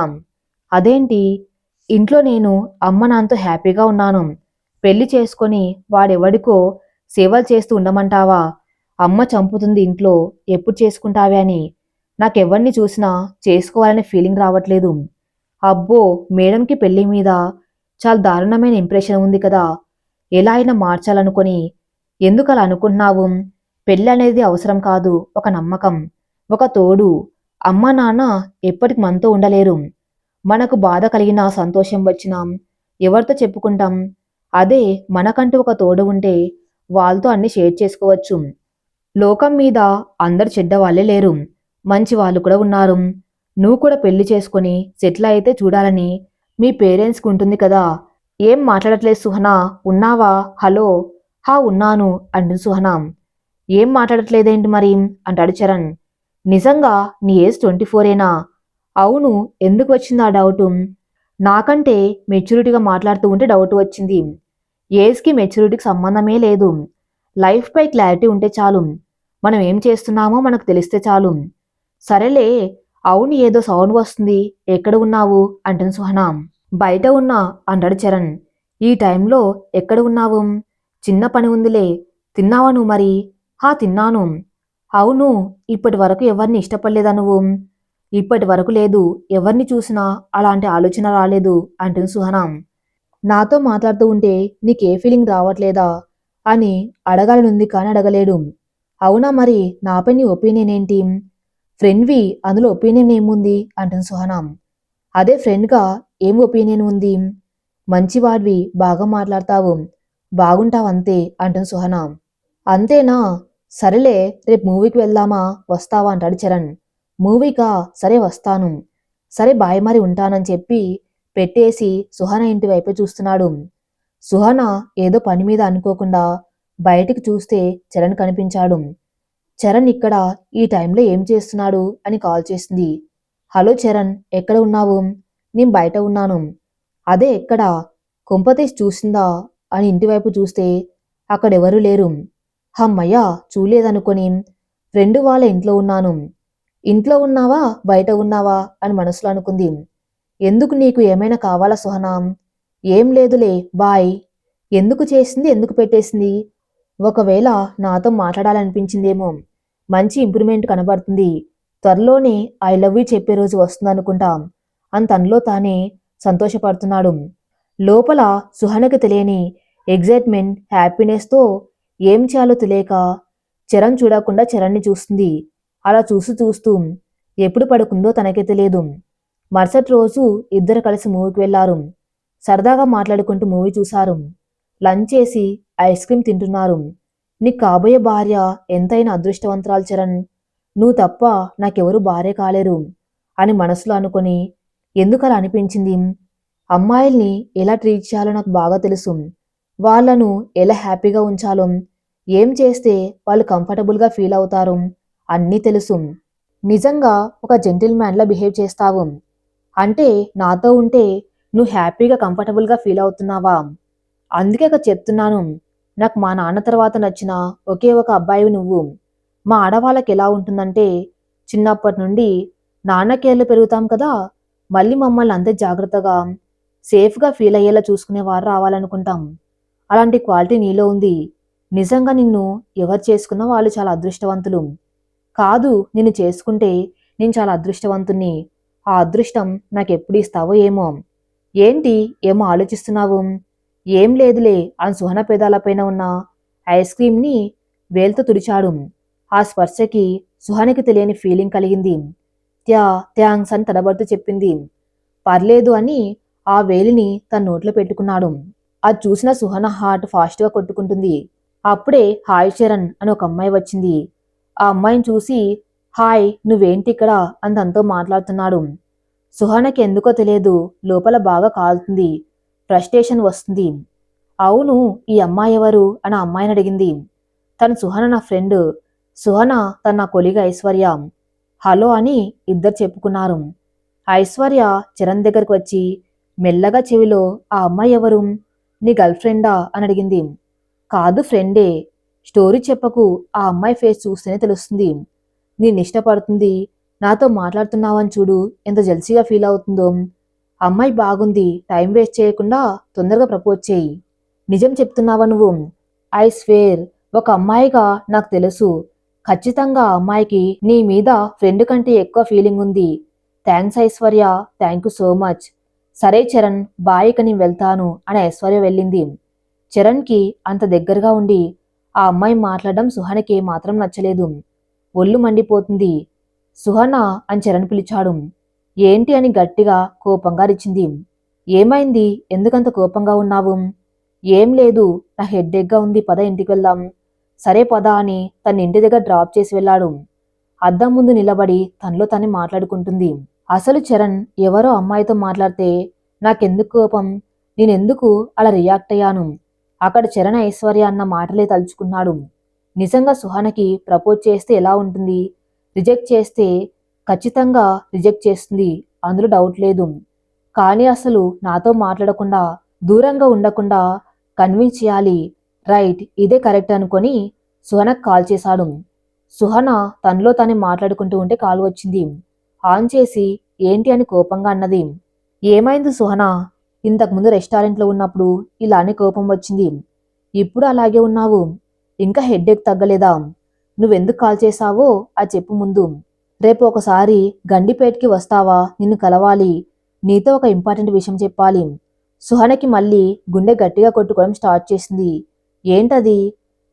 అదేంటి? ఇంట్లో నేను అమ్మ నాన్నతో హ్యాపీగా ఉన్నాను. పెళ్లి చేసుకొని వాడెవడికో సేవలు చేస్తూ ఉండమంటావా? అమ్మ చంపుతుంది ఇంట్లో, ఎప్పుడు చేసుకుంటావే అని. నాకెవరిని చూసినా చేసుకోవాలనే ఫీలింగ్ రావట్లేదు. అబ్బో, మేడంకి పెళ్లి మీద చాలా దారుణమైన ఇంప్రెషన్ ఉంది కదా. ఎలా అయినా మార్చాలనుకొని. ఎందుకలా అనుకుంటున్నావు? పెళ్ళి అనేది అవసరం కాదు, ఒక నమ్మకం, ఒక తోడు. అమ్మ నాన్న ఎప్పటికి మనతో ఉండలేరు. మనకు బాధ కలిగినా సంతోషం వచ్చినా ఎవరితో చెప్పుకుంటాం? అదే మనకంటూ ఒక తోడు ఉంటే వాళ్ళతో అన్ని షేర్ చేసుకోవచ్చు. లోకం మీద అందరు చెడ్డవాళ్లే లేరు, మంచి వాళ్ళు కూడా ఉన్నారు. నువ్వు కూడా పెళ్లి చేసుకొని సెటిల్ అయితే చూడాలని మీ పేరెంట్స్కి ఉంటుంది కదా. ఏం మాట్లాడట్లేదు సుహనా? ఉన్నావా? హలో. హా, ఉన్నాను అంటుంది సుహనా. ఏం మాట్లాడట్లేదేంటి మరి అంటాడు చరణ్. నిజంగా నీ ఏజ్ 24ఏనా? అవును, ఎందుకు వచ్చింది ఆ డౌటు? నాకంటే మెచ్యూరిటీగా మాట్లాడుతూ ఉంటే డౌట్ వచ్చింది. ఏజ్కి మెచ్యూరిటీకి సంబంధమే లేదు. లైఫ్పై క్లారిటీ ఉంటే చాలు. మనం ఏం చేస్తున్నామో మనకు తెలిస్తే చాలు. సరేలే. అవును, ఏదో సౌండ్ వస్తుంది, ఎక్కడ ఉన్నావు అంటుంది సుహన. బయట ఉన్నా అంటాడు చరణ్. ఈ టైంలో ఎక్కడ ఉన్నావు? చిన్న పని ఉందిలే. తిన్నావా నువ్వు మరి? హా, తిన్నాను. అవును, ఇప్పటి వరకు ఎవరిని ఇష్టపడలేదా నువ్వు? ఇప్పటి వరకు లేదు. ఎవరిని చూసినా అలాంటి ఆలోచన రాలేదు అంటుంది సుహన. నాతో మాట్లాడుతూ ఉంటే నీకే ఫీలింగ్ రావట్లేదా అని అడగాలనుంది కానీ అడగలేడు. అవునా, మరి నాపై నీ ఒపీనియన్ ఏంటి? ఫ్రెండ్వి, అందులో ఒపీనియన్ ఏముంది అంటుంది సుహన. అదే ఫ్రెండ్గా ఏం ఒపీనియన్ ఉంది? మంచివాడివి, బాగా మాట్లాడతావు, బాగుంటావు అంతే అంటుంది సుహన. అంతేనా? సరేలే, రేపు మూవీకి వెళ్దామా, వస్తావా అంటాడు చరణ్. మూవీకా? సరే వస్తాను. సరే బాయ్, మరి ఉంటానని చెప్పి పెట్టేసి సుహన ఇంటి వైపే చూస్తున్నాడు. సుహన ఏదో పని మీద అనుకోకుండా బయటికి చూస్తే చరణ్ కనిపించాడు. చరణ్ ఇక్కడ ఈ టైంలో ఏం చేస్తున్నాడు అని కాల్ చేసింది. హలో చరణ్, ఎక్కడ ఉన్నావు? నేను బయట ఉన్నాను. అదే ఎక్కడ? కొంపతీసి చూసిందా అని ఇంటివైపు చూస్తే అక్కడెవరూ లేరు. హమ్మయ్య, చూలేదనుకొని ఫ్రెండ్ వాళ్ళ ఇంట్లో ఉన్నాను. ఇంట్లో ఉన్నావా, బయట ఉన్నావా అని మనసులో అనుకుంది. ఎందుకు, నీకు ఏమైనా కావాలా సుహనా? ఏం లేదులే, బాయ్. ఎందుకు చేసింది, ఎందుకు పెట్టేసింది? ఒకవేళ నాతో మాట్లాడాలనిపించిందేమో. మంచి ఇంప్రూవ్మెంట్ కనబడుతుంది. త్వరలోనే ఐ లవ్ యూ చెప్పే రోజు వస్తుందనుకుంటా అని తనలో తానే సంతోషపడుతున్నాడు. లోపల సుహనకి తెలియని ఎగ్జైట్మెంట్, హ్యాపీనెస్తో ఏం చేయాలో తెలియక చరణ్ చూడకుండా చరణ్ని చూస్తుంది. అలా చూస్తూ చూస్తూ ఎప్పుడు పడుకుందో తనకే తెలియదు. మరుసటి రోజు ఇద్దరు కలిసి మూవీకి వెళ్లారు. సరదాగా మాట్లాడుకుంటూ మూవీ చూశారు. లంచ్ చేసి ఐస్ క్రీమ్ తింటున్నారు. నీ కాబోయే భార్య ఎంతైనా అదృష్టవంతురాలు చరణ్. నువ్వు తప్ప నాకెవరూ భార్య కాలేరు అని మనసులో అనుకొని, ఎందుకలా అనిపించింది? అమ్మాయిల్ని ఎలా ట్రీట్ చేయాలో నాకు బాగా తెలుసు. వాళ్లను ఎలా హ్యాపీగా ఉంచాలో ఏం చేస్తే వాళ్ళు కంఫర్టబుల్గా ఫీల్ అవుతారు అన్నీ తెలుసు. నిజంగా ఒక జెంటిల్‌మ్యాన్‌లా బిహేవ్ చేస్తావు. అంటే నాతో ఉంటే నువ్వు హ్యాపీగా కంఫర్టబుల్‌గా ఫీల్ అవుతున్నావా? అందుకే చెప్తున్నాను. నాకు మా నాన్న తర్వాత నచ్చిన ఒకే ఒక అబ్బాయివి నువ్వు. మా ఆడవాళ్ళకి ఎలా ఉంటుందంటే చిన్నప్పటి నుండి నాన్న కేర్‌లో పెరుగుతాం కదా! మళ్ళీ మమ్మల్ని అంతే జాగ్రత్తగా, సేఫ్‌గా ఫీల్ అయ్యేలా చూసుకునేవారు రావాలనుకుంటాం. అలాంటి క్వాలిటీ నీలో ఉంది. నిజంగా నిన్ను ఎవరు చేసుకున్నా వాళ్ళు చాలా అదృష్టవంతులు. కాదు నిన్ను చేసుకుంటే నేను చాలా అదృష్టవంతుణ్ణి. ఆ అదృష్టం నాకెప్పుడు ఇస్తావో ఏమో! ఏంటి ఏమో ఆలోచిస్తున్నావు? ఏం లేదులే అని సుహన పెదాలపైన ఉన్న ఐస్ క్రీంని వేలుతో తుడిచాడు. ఆ స్పర్శకి సుహనకి తెలియని ఫీలింగ్ కలిగింది. థ్యాంక్స్ అని తడబడుతూ చెప్పింది. పర్లేదు అని ఆ వేలిని తన నోట్లో పెట్టుకున్నాడు. అది చూసిన సుహన హార్ట్ ఫాస్ట్‌గా కొట్టుకుంటుంది. అప్పుడే హాయ్ చరణ్ అని ఒక అమ్మాయి వచ్చింది. ఆ అమ్మాయిని చూసి హాయ్ నువ్వేంటిక్కడ అని తనతో మాట్లాడుతున్నాడు. సుహానకి ఎందుకో తెలియదు లోపల బాగా కాలుతుంది. ఫ్రస్ట్రేషన్ వస్తుంది. అవును ఈ అమ్మాయి ఎవరు అని ఆ అమ్మాయిని అడిగింది. తను సుహన నా ఫ్రెండ్. సుహన తన నా కొలీగ్ ఐశ్వర్య. హలో అని ఇద్దరు చెప్పుకున్నారు. ఐశ్వర్య చరణ్ దగ్గరకు వచ్చి మెల్లగా చెవిలో ఆ అమ్మాయి ఎవరు? నీ గర్ల్ ఫ్రెండా అని అడిగింది. కాదు ఫ్రెండే. స్టోరీ చెప్పకు ఆ అమ్మాయి ఫేస్ చూస్తేనే తెలుస్తుంది. నిన్నిష్టపడుతుంది. నాతో మాట్లాడుతున్నావని చూడు ఎంత జెల్సీగా ఫీల్ అవుతుందో. అమ్మాయి బాగుంది. టైం వేస్ట్ చేయకుండా తొందరగా ప్రపోజ్ చేయి. నిజం చెప్తున్నావా నువ్వు? ఐ స్వేర్ ఒక అమ్మాయిగా నాకు తెలుసు. ఖచ్చితంగా ఆ అమ్మాయికి నీ మీద ఫ్రెండ్ కంటే ఎక్కువ ఫీలింగ్ ఉంది. Thanks Aishwarya. Thank you so much. సరే చరణ్ బాయ్ ఇక నేను వెళ్తాను అని ఐశ్వర్య వెళ్ళింది. చరణ్కి అంత దగ్గరగా ఉండి ఆ అమ్మాయి మాట్లాడడం సుహానికి మాత్రం నచ్చలేదు. ఒళ్ళు మండిపోతుంది. సుహన అని చరణ్ పిలిచాడు. ఏంటి అని గట్టిగా కోపంగా అరిచింది. ఏమైంది ఎందుకంత కోపంగా ఉన్నావు? ఏం లేదు నా హెడ్డేక్గా ఉంది పద ఇంటికి వెళ్దాం. సరే పద అని తన ఇంటి దగ్గర డ్రాప్ చేసి వెళ్ళాడు. అద్దం ముందు నిలబడి తనలో తనే మాట్లాడుకుంటుంది. అసలు చరణ్ ఎవరో అమ్మాయితో మాట్లాడితే నాకెందుకు కోపం? నేనెందుకు అలా రియాక్ట్ అయ్యాను? అక్కడ చరణ్ ఐశ్వర్య అన్న మాటలే తలుచుకున్నాడు. నిజంగా సుహానకి ప్రపోజ్ చేస్తే ఎలా ఉంటుంది? రిజెక్ట్ చేస్తే ఖచ్చితంగా రిజెక్ట్ చేస్తుంది. అందులో డౌట్ లేదు. కానీ అసలు నాతో మాట్లాడకుండా, దూరంగా ఉండకుండా కన్విన్స్ చేయాలి. రైట్ ఇదే కరెక్ట్ అనుకొని సుహనకు కాల్ చేశాడు. సుహన తనలో తానే మాట్లాడుకుంటూ ఉంటే కాల్ వచ్చింది. ఆన్ చేసి ఏంటి అని కోపంగా అన్నది. ఏమైంది సుహన? ఇంతకుముందు రెస్టారెంట్లో ఉన్నప్పుడు ఇలానే కోపం వచ్చింది. ఇప్పుడు అలాగే ఉన్నావు. ఇంకా హెడ్ఏక్ తగ్గలేదా? నువ్వెందుకు కాల్ చేశావో అది చెప్పు ముందు. రేపు ఒకసారి గండిపేట్కి వస్తావా? నిన్ను కలవాలి. నీతో ఒక ఇంపార్టెంట్ విషయం చెప్పాలి. సుహనకి మళ్ళీ గుండె గట్టిగా కొట్టుకోవడం స్టార్ట్ చేసింది. ఏంటది?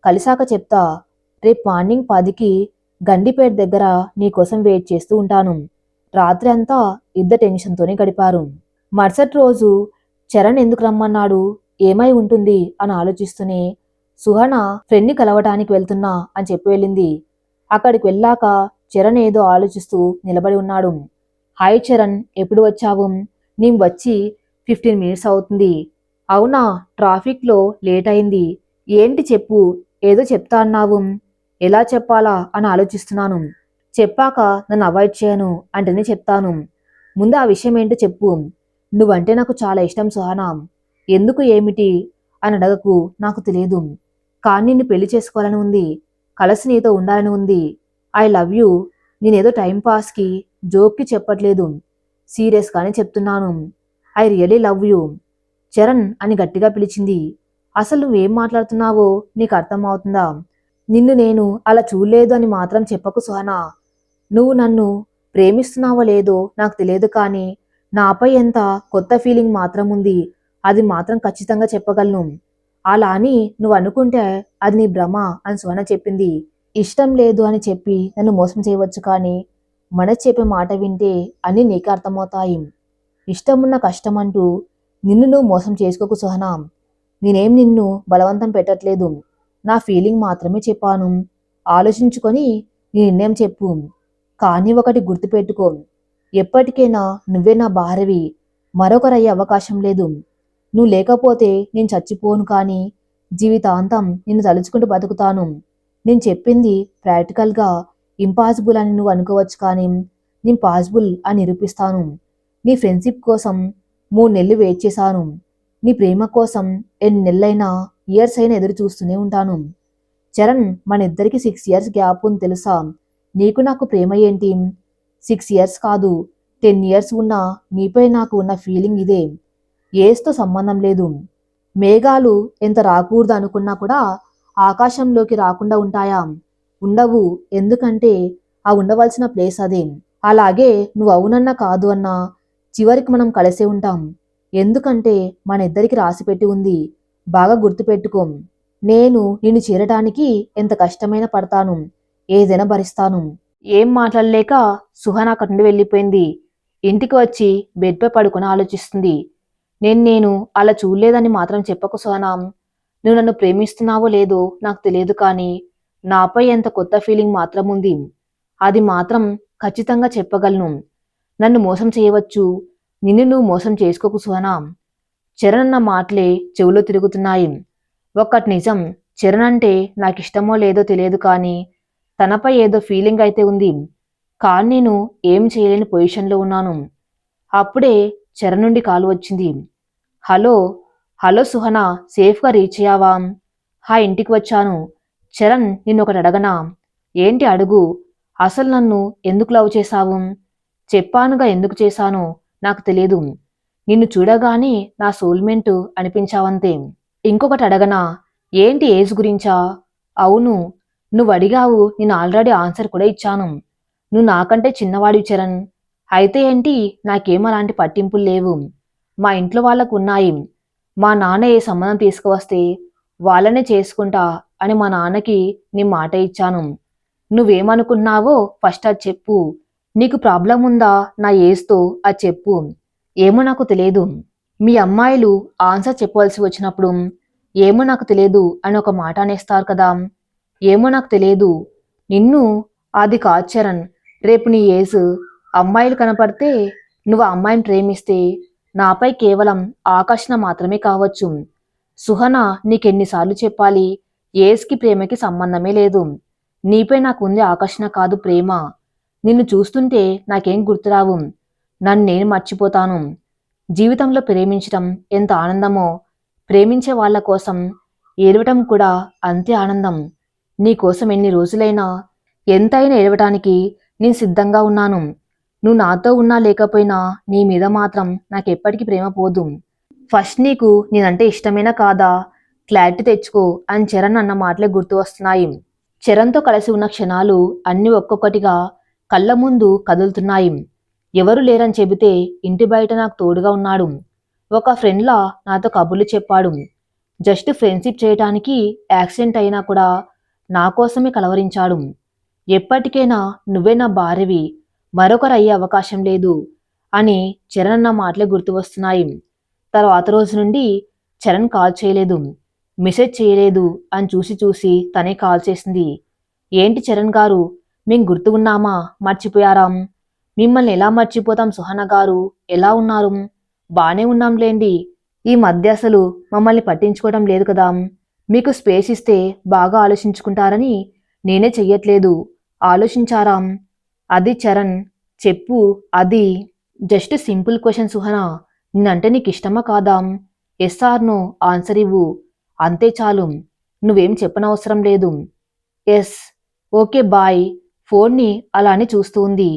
కలిసాక చెప్తా. రేపు మార్నింగ్ 10కి గండిపేట్ దగ్గర నీకోసం వెయిట్ చేస్తూ ఉంటాను. రాత్రి అంతా ఇద్దరు టెన్షన్తోనే గడిపారు. మరుసటి రోజు చరణ్ ఎందుకు రమ్మన్నాడు? ఏమై ఉంటుంది అని ఆలోచిస్తూనే సుహన ఫ్రెండ్ని కలవటానికి వెళ్తున్నా అని చెప్పి వెళ్ళింది. అక్కడికి వెళ్ళాక చరణ్ ఏదో ఆలోచిస్తూ నిలబడి ఉన్నాడు. హాయ్ చరణ్ ఎప్పుడు వచ్చావు? నేను వచ్చి 15 మినిట్స్ అవుతుంది. అవునా ట్రాఫిక్లో లేట్ అయింది. ఏంటి చెప్పు ఏదో చెప్తా అన్నావు. ఎలా చెప్పాలా అని ఆలోచిస్తున్నాను. చెప్పాక నన్ను అవాయిడ్ చేయను అంటేనే చెప్తాను. ముందు ఆ విషయం ఏంటో చెప్పు. నువ్వంటే నాకు చాలా ఇష్టం సుహానా. ఎందుకు ఏమిటి అని అడగకు నాకు తెలియదు. కానీ నిన్ను పెళ్లి చేసుకోవాలని ఉంది. కలిసి నీతో ఉండాలని ఉంది. I love you. నేనేదో టైంపాస్కి జోక్కి చెప్పట్లేదు. సీరియస్గానే చెప్తున్నాను. I really love you. Charan అని గట్టిగా పిలిచింది. అసలు నువ్వేం మాట్లాడుతున్నావో నీకు అర్థమవుతుందా? నిన్ను నేను అలా చూడలేదు అని మాత్రం చెప్పకు సుహనా. నువ్వు నన్ను ప్రేమిస్తున్నావో లేదో నాకు తెలియదు కానీ నాపై ఎంత కొత్త ఫీలింగ్ మాత్రం ఉంది. అది మాత్రం ఖచ్చితంగా చెప్పగలను. అలా అని నువ్వు అనుకుంటే అది నీ భ్రమ అని సుహన చెప్పింది. ఇష్టం లేదు అని చెప్పి నన్ను మోసం చేయవచ్చు కానీ మనసు చెప్పే మాట వింటే అన్నీ నీకే అర్థమవుతాయి. ఇష్టమున్న కష్టమంటూ నిన్ను నువ్వు మోసం చేసుకోకు సుహనా. నేనేం నిన్ను బలవంతం పెట్టట్లేదు. నా ఫీలింగ్ మాత్రమే చెప్పాను. ఆలోచించుకొని నీ నిర్ణయం చెప్పు. కానీ ఒకటి గుర్తుపెట్టుకో. ఎప్పటికైనా నువ్వే నా భార్యవి. మరొకరయ్యే అవకాశం లేదు. నువ్వు లేకపోతే నేను చచ్చిపోను కానీ జీవితాంతం నిన్ను తలుచుకుంటూ బతుకుతాను. నేను చెప్పింది ప్రాక్టికల్గా ఇంపాసిబుల్ అని నువ్వు అనుకోవచ్చు, కానీ నేను పాసిబుల్ అని నిరూపిస్తాను. నీ ఫ్రెండ్షిప్ కోసం 3 నెలలు వెయిట్ చేశాను. నీ ప్రేమ కోసం ఎన్ని నెలలైనా, ఇయర్స్ అయినా ఎదురు చూస్తూనే ఉంటాను. చరణ్, మన ఇద్దరికి 6 ఇయర్స్ గ్యాప్ ఉంది తెలుసా? నీకు నాకు ప్రేమ ఏంటి? 6 ఇయర్స్ కాదు, 10 ఇయర్స్ ఉన్నా నీపై నాకు ఉన్న ఫీలింగ్ ఇదే. ఏజ్తో సంబంధం లేదు. మేఘాలు ఎంత రాకూడదు అనుకున్నా కూడా ఆకాశంలోకి రాకుండా ఉంటాయా? ఉండవు. ఎందుకంటే ఆ ఉండవలసిన ప్లేస్ అదే. అలాగే నువ్వు అవునన్నా కాదు అన్నా చివరికి మనం కలిసే ఉంటాం. ఎందుకంటే మన ఇద్దరికి రాసిపెట్టి ఉంది. బాగా గుర్తుపెట్టుకో. నేను నిన్ను చేరటానికి ఎంత కష్టమైనా పడతాను, ఏదైనా భరిస్తాను. ఏం మాట్లాడలేక సుహాన అక్కడి నుండి వెళ్ళిపోయింది. ఇంటికి వచ్చి బెడ్పై పడుకొని ఆలోచిస్తుంది. నేను అలా చూడలేదని మాత్రం చెప్పకు సుహానా. నువ్వు నన్ను ప్రేమిస్తున్నావో లేదో నాకు తెలియదు, కానీ నాపై ఎంత కొత్త ఫీలింగ్ మాత్రం ఉంది. అది మాత్రం ఖచ్చితంగా చెప్పగలను. నన్ను మోసం చేయవచ్చు, నిన్ను నువ్వు మోసం చేసుకోకు సుహానా. చరణ్ అన్న మాటలే చెవులో తిరుగుతున్నాయి. ఒక్కటి నిజం, చరణ్ అంటే నాకిష్టమో లేదో తెలియదు, కానీ తనపై ఏదో ఫీలింగ్ అయితే ఉంది. కానీ నేను ఏం చేయలేని పొజిషన్లో ఉన్నాను. అప్పుడే చరణ్ నుండి కాలు వచ్చింది. హలో హలో సుహన, సేఫ్గా రీచ్ అయ్యావా? ఇంటికి వచ్చాను. చరణ్, నిన్నొకటి అడగనా? ఏంటి అడుగు. అసలు నన్ను ఎందుకు లవ్ చేశావు? చెప్పానుగా ఎందుకు చేశానో. నాకు తెలియదు. నిన్ను చూడగానే నా సోల్మెంట్ అనిపించావంతే. ఇంకొకటి అడగనా? ఏంటి ఏజ్ గురించా? అవును, నువ్వు అడిగావు, నేను ఆల్రెడీ ఆన్సర్ కూడా ఇచ్చాను. నువ్వు నాకంటే చిన్నవాడివి చరణ్. అయితే ఏంటి, నాకేం అలాంటి పట్టింపులు లేవు. మా ఇంట్లో వాళ్ళకు ఉన్నాయి. మా నాన్న ఏ సంబంధం తీసుకువస్తే వాళ్ళనే చేసుకుంటా అని మా నాన్నకి నీ మాట ఇచ్చాను. నువ్వేమనుకున్నావో ఫస్ట్ అది చెప్పు. నీకు ప్రాబ్లం ఉందా నా ఏజ్తో? అది చెప్పు. ఏమో నాకు తెలియదు. మీ అమ్మాయిలు ఆన్సర్ చెప్పవలసి వచ్చినప్పుడు ఏమో నాకు తెలియదు అని ఒక మాట అనేస్తారు కదా. ఏమో నాకు తెలియదు. నిన్ను అది కాదు చరణ్. రేపు నీ ఏజ్ అమ్మాయిలు కనపడితే నువ్వు ఆ అమ్మాయిని ప్రేమిస్తే నాపై కేవలం ఆకర్షణ మాత్రమే కావచ్చు. సుహన, నీకెన్నిసార్లు చెప్పాలి? ఏజ్కి ప్రేమకి సంబంధమే లేదు. నీపై నాకుంది ఆకర్షణ కాదు, ప్రేమ. నిన్ను చూస్తుంటే నాకేం గుర్తురావు. నన్ను నేను మర్చిపోతాను. జీవితంలో ప్రేమించటం ఎంత ఆనందమో, ప్రేమించే వాళ్ళ కోసం ఏడవటం కూడా అంతే ఆనందం. నీకోసం ఎన్ని రోజులైనా ఎంతైనా ఏడవటానికి నేను సిద్ధంగా ఉన్నాను. నువ్వు నాతో ఉన్నా లేకపోయినా నీ మీద మాత్రం నాకెప్పటికీ ప్రేమ పోదు. ఫస్ట్ నీకు నేనంటే ఇష్టమేనా కాదా క్లారిటీ తెచ్చుకో అని చరణ్ అన్న మాటలే గుర్తు వస్తున్నాయి. చరణ్తో కలిసి ఉన్న క్షణాలు అన్నీ ఒక్కొక్కటిగా కళ్ళ ముందు కదులుతున్నాయి. ఎవరు లేరని చెబితే ఇంటి బయట నాకు తోడుగా ఉన్నాడు. ఒక ఫ్రెండ్లా నాతో కబుర్లు చెప్పాడు. జస్ట్ ఫ్రెండ్షిప్ చేయటానికి యాక్సిడెంట్ అయినా కూడా నా కోసమే కలవరించాడు. ఎప్పటికైనా నువ్వే నా భార్యవి, మరొకరు అయ్యే అవకాశం లేదు అని చరణ్ అన్న మాటలే గుర్తు వస్తున్నాయి. తర్వాత రోజు నుండి చరణ్ కాల్ చేయలేదు, మెసేజ్ చేయలేదు అని చూసి చూసి తనే కాల్ చేసింది. ఏంటి చరణ్ గారు, మేం గుర్తు ఉన్నామా, మర్చిపోయారా? మిమ్మల్ని ఎలా మర్చిపోతాం సుహన గారు, ఎలా ఉన్నారు? బానే ఉన్నాంలేండి. ఈ మధ్య అసలు మమ్మల్ని పట్టించుకోవడం లేదు కదా. మీకు స్పేస్ ఇస్తే బాగా ఆలోచించుకుంటారని నేనే చెయ్యట్లేదు. ఆలోచించారా? అది చరణ్, చెప్పు. అది జస్ట్ సింపుల్ క్వశ్చన్ సుహన. నిన్నంటే నీకు ఇష్టమా కాదా? ఎస్ ఆర్ నో ఆన్సర్ ఇవ్వు, అంతే చాలు. నువ్వేం చెప్పనవసరం లేదు. ఎస్. Okay bye. ఫోన్ని అలానే చూస్తూ ఉంది.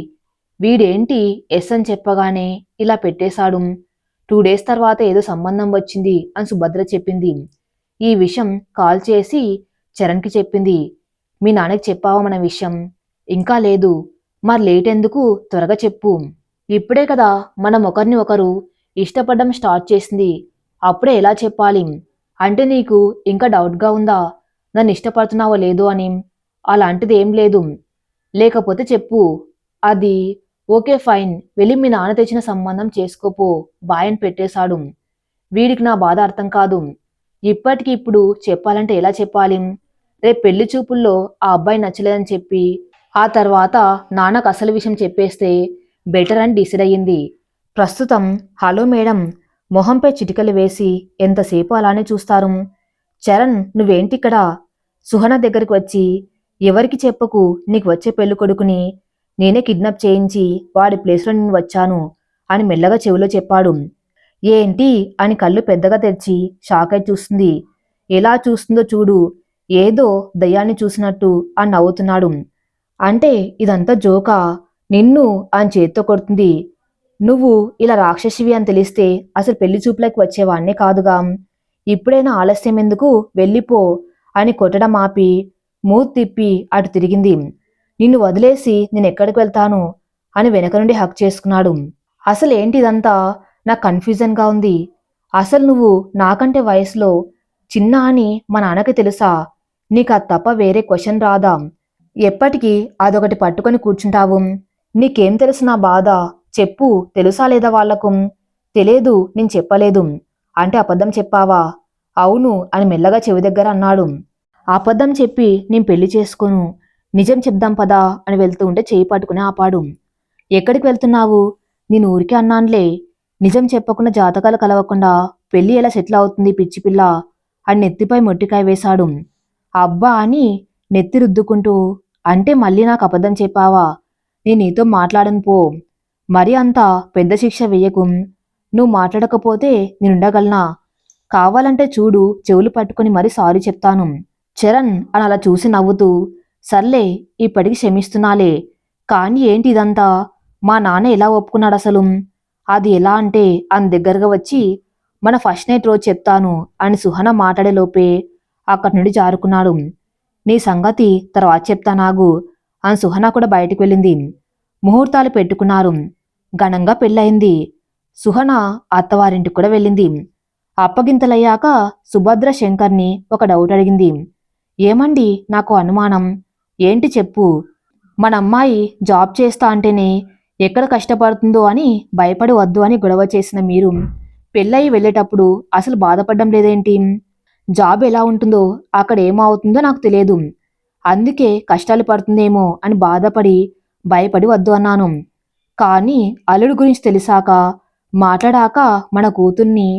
వీడేంటి ఎస్ అని చెప్పగానే ఇలా పెట్టేశాడు. 2 డేస్ తర్వాత ఏదో సంబంధం వచ్చింది అని సుభద్ర చెప్పింది. ఈ విషయం కాల్ చేసి చరణ్కి చెప్పింది. మీ నాన్నకి చెప్పావా మన విషయం? ఇంకా లేదు. మరి లేట్ ఎందుకు, త్వరగా చెప్పు. ఇప్పుడే కదా మనం ఒకరిని ఒకరు ఇష్టపడడం స్టార్ట్ చేసింది, అప్పుడే ఎలా చెప్పాలి? అంటే నీకు ఇంకా డౌట్గా ఉందా నన్ను ఇష్టపడుతున్నావో లేదో అని? అలాంటిది ఏం లేదు. లేకపోతే చెప్పు. అది ఓకే ఫైన్, వెళ్ళి మీ నాన్న తెచ్చిన సంబంధం చేసుకోపో, బాయ్ అని పెట్టేశాడు. వీడికి నా బాధ అర్థం కాదు. ఇప్పటికి ఇప్పుడు చెప్పాలంటే ఎలా చెప్పాలి? రేపు పెళ్లి చూపుల్లో ఆ అబ్బాయి నచ్చలేదని చెప్పి ఆ తర్వాత నాన్నకు అసలు విషయం చెప్పేస్తే బెటర్ అని డిసైడ్ అయ్యింది. ప్రస్తుతం హలో మేడం మొహంపై చిటికలు వేసి ఎంతసేపు అలానే చూస్తారు? చరణ్, నువ్వేంటిక్కడ? సుహన దగ్గరికి వచ్చి, ఎవరికి చెప్పకు, నీకు వచ్చే పెళ్లి కొడుకుని నేనే కిడ్నాప్ చేయించి వాడి ప్లేస్లో నేను వచ్చాను అని మెల్లగా చెవిలో చెప్పాడు. ఏంటి అని కళ్ళు పెద్దగా తెరిచి షాక్ అయి చూస్తుంది. ఎలా చూస్తుందో చూడు, ఏదో దయ్యాన్ని చూసినట్టు అని నవ్వుతున్నాడు. అంటే ఇదంతా జోకా? నిన్ను అని చేత్తో కొడుతుంది. నువ్వు ఇలా రాక్షసివి అని తెలిస్తే అసలు పెళ్లి చూపులకి వచ్చేవాణ్ణే కాదుగా. ఇప్పుడైనా ఆలస్యం ఎందుకు, వెళ్ళిపో అని కొట్టడం ఆపి మూతి తిప్పి అటు తిరిగింది. నిన్ను వదిలేసి నేనెక్కడికి వెళ్తాను అని వెనక నుండి హక్ చేసుకున్నాడు. అసలు ఏంటిదంతా? నాకు కన్ఫ్యూజన్గా ఉంది. అసలు నువ్వు నాకంటే వయసులో చిన్న అని మా నాన్నకి తెలుసా? నీకు అది తప్ప వేరే క్వశ్చన్ రాదా? ఎప్పటికీ అదొకటి పట్టుకొని కూర్చుంటావు? నీకేం తెలుసు నా బాధ? చెప్పు, తెలుసా లేదా వాళ్లకు? తెలియదు, నేను చెప్పలేదు. అంటే అబద్ధం చెప్పావా? అవును అని మెల్లగా చెవి దగ్గర అన్నాడు. అబద్ధం చెప్పి నేను పెళ్లి చేసుకోను, నిజం చెప్దాం పదా అని వెళ్తూ ఉంటే చేయి పట్టుకుని ఆపాడు. ఎక్కడికి వెళ్తున్నావు? నేను ఊరికే అన్నానులే. నిజం చెప్పకుండా జాతకాలు కలవకుండా పెళ్లి ఎలా సెటిల్ అవుతుంది పిచ్చి పిల్ల అని నెత్తిపై మొట్టికాయ వేశాడు. అబ్బా అని నెత్తి రుద్దుకుంటూ, అంటే మళ్ళీ నాకు అబద్ధం చెప్పావా? నేను నీతో మాట్లాడను పో. మరి అంత పెద్ద శిక్ష వెయ్యకు. నువ్వు మాట్లాడకపోతే నేనుండగలనా? కావాలంటే చూడు, చెవులు పట్టుకుని మరీ సారీ చెప్తాను. చరణ్ అని అలా చూసి నవ్వుతూ, సర్లే ఇప్పటికి క్షమిస్తున్నాలే. కానీ ఏంటి ఇదంతా? మా నాన్న ఎలా ఒప్పుకున్నాడు అసలు? అది ఎలా అంటే అని దగ్గరగా వచ్చి, మన ఫస్ట్ నైట్ రోజు చెప్తాను అని సుహన మాట్లాడేలోపే అక్కడి నుండి జారుకున్నాడు. నీ సంగతి తర్వాత చెప్తానాగు అని సుహన కూడా బయటికి వెళ్ళింది. ముహూర్తాలు పెట్టుకున్నారు. ఘనంగా పెళ్ళయింది. సుహన అత్తవారింటికి కూడా వెళ్ళింది. అప్పగింతలయ్యాక సుభద్ర శంకర్ని ఒక డౌట్ అడిగింది. ఏమండి, నాకు అనుమానం. ఏంటి చెప్పు. మన అమ్మాయి జాబ్ చేస్తా అంటేనే ఎక్కడ కష్టపడుతుందో అని భయపడి వద్దు అని గొడవ చేసిన మీరు పెళ్ళయి వెళ్ళేటప్పుడు అసలు బాధపడడం లేదేంటి? జాబ్ ఎలా ఉంటుందో అక్కడ ఏమవుతుందో నాకు తెలియదు, అందుకే కష్టాలు పడుతుందేమో అని బాధపడి భయపడి వద్దు అన్నాను. కానీ అల్లుడు గురించి తెలిసాక, మాట్లాడాక, మన కూతుర్ని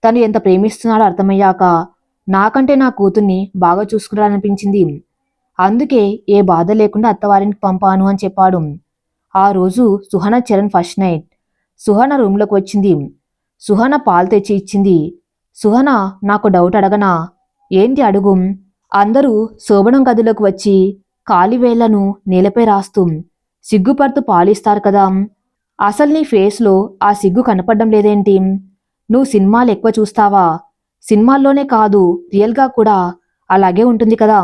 తను ఎంత ప్రేమిస్తున్నాడో అర్థమయ్యాక నాకంటే నా కూతుర్ని బాగా చూసుకున్నాడనిపించింది. అందుకే ఏ బాధ లేకుండా అత్తవారికి పంపాను అని చెప్పాడు. ఆ రోజు సుహన చరణ్ ఫస్ట్ నైట్. సుహన రూమ్లోకి వచ్చింది. సుహన పాలు తెచ్చి ఇచ్చింది. సుహన, నాకు డౌట్ అడగనా? ఏంటి అడుగు. అందరూ శోభనం గదిలోకి వచ్చి కాలివేళ్లను నేలపై రాస్తూ సిగ్గుపడుతూ పాలిస్తారు కదా, అసలు నీ ఫేస్లో ఆ సిగ్గు కనపడడం లేదేంటి? నువ్వు సినిమాలు ఎక్కువ చూస్తావా? సినిమాల్లోనే కాదు, రియల్గా కూడా అలాగే ఉంటుంది కదా.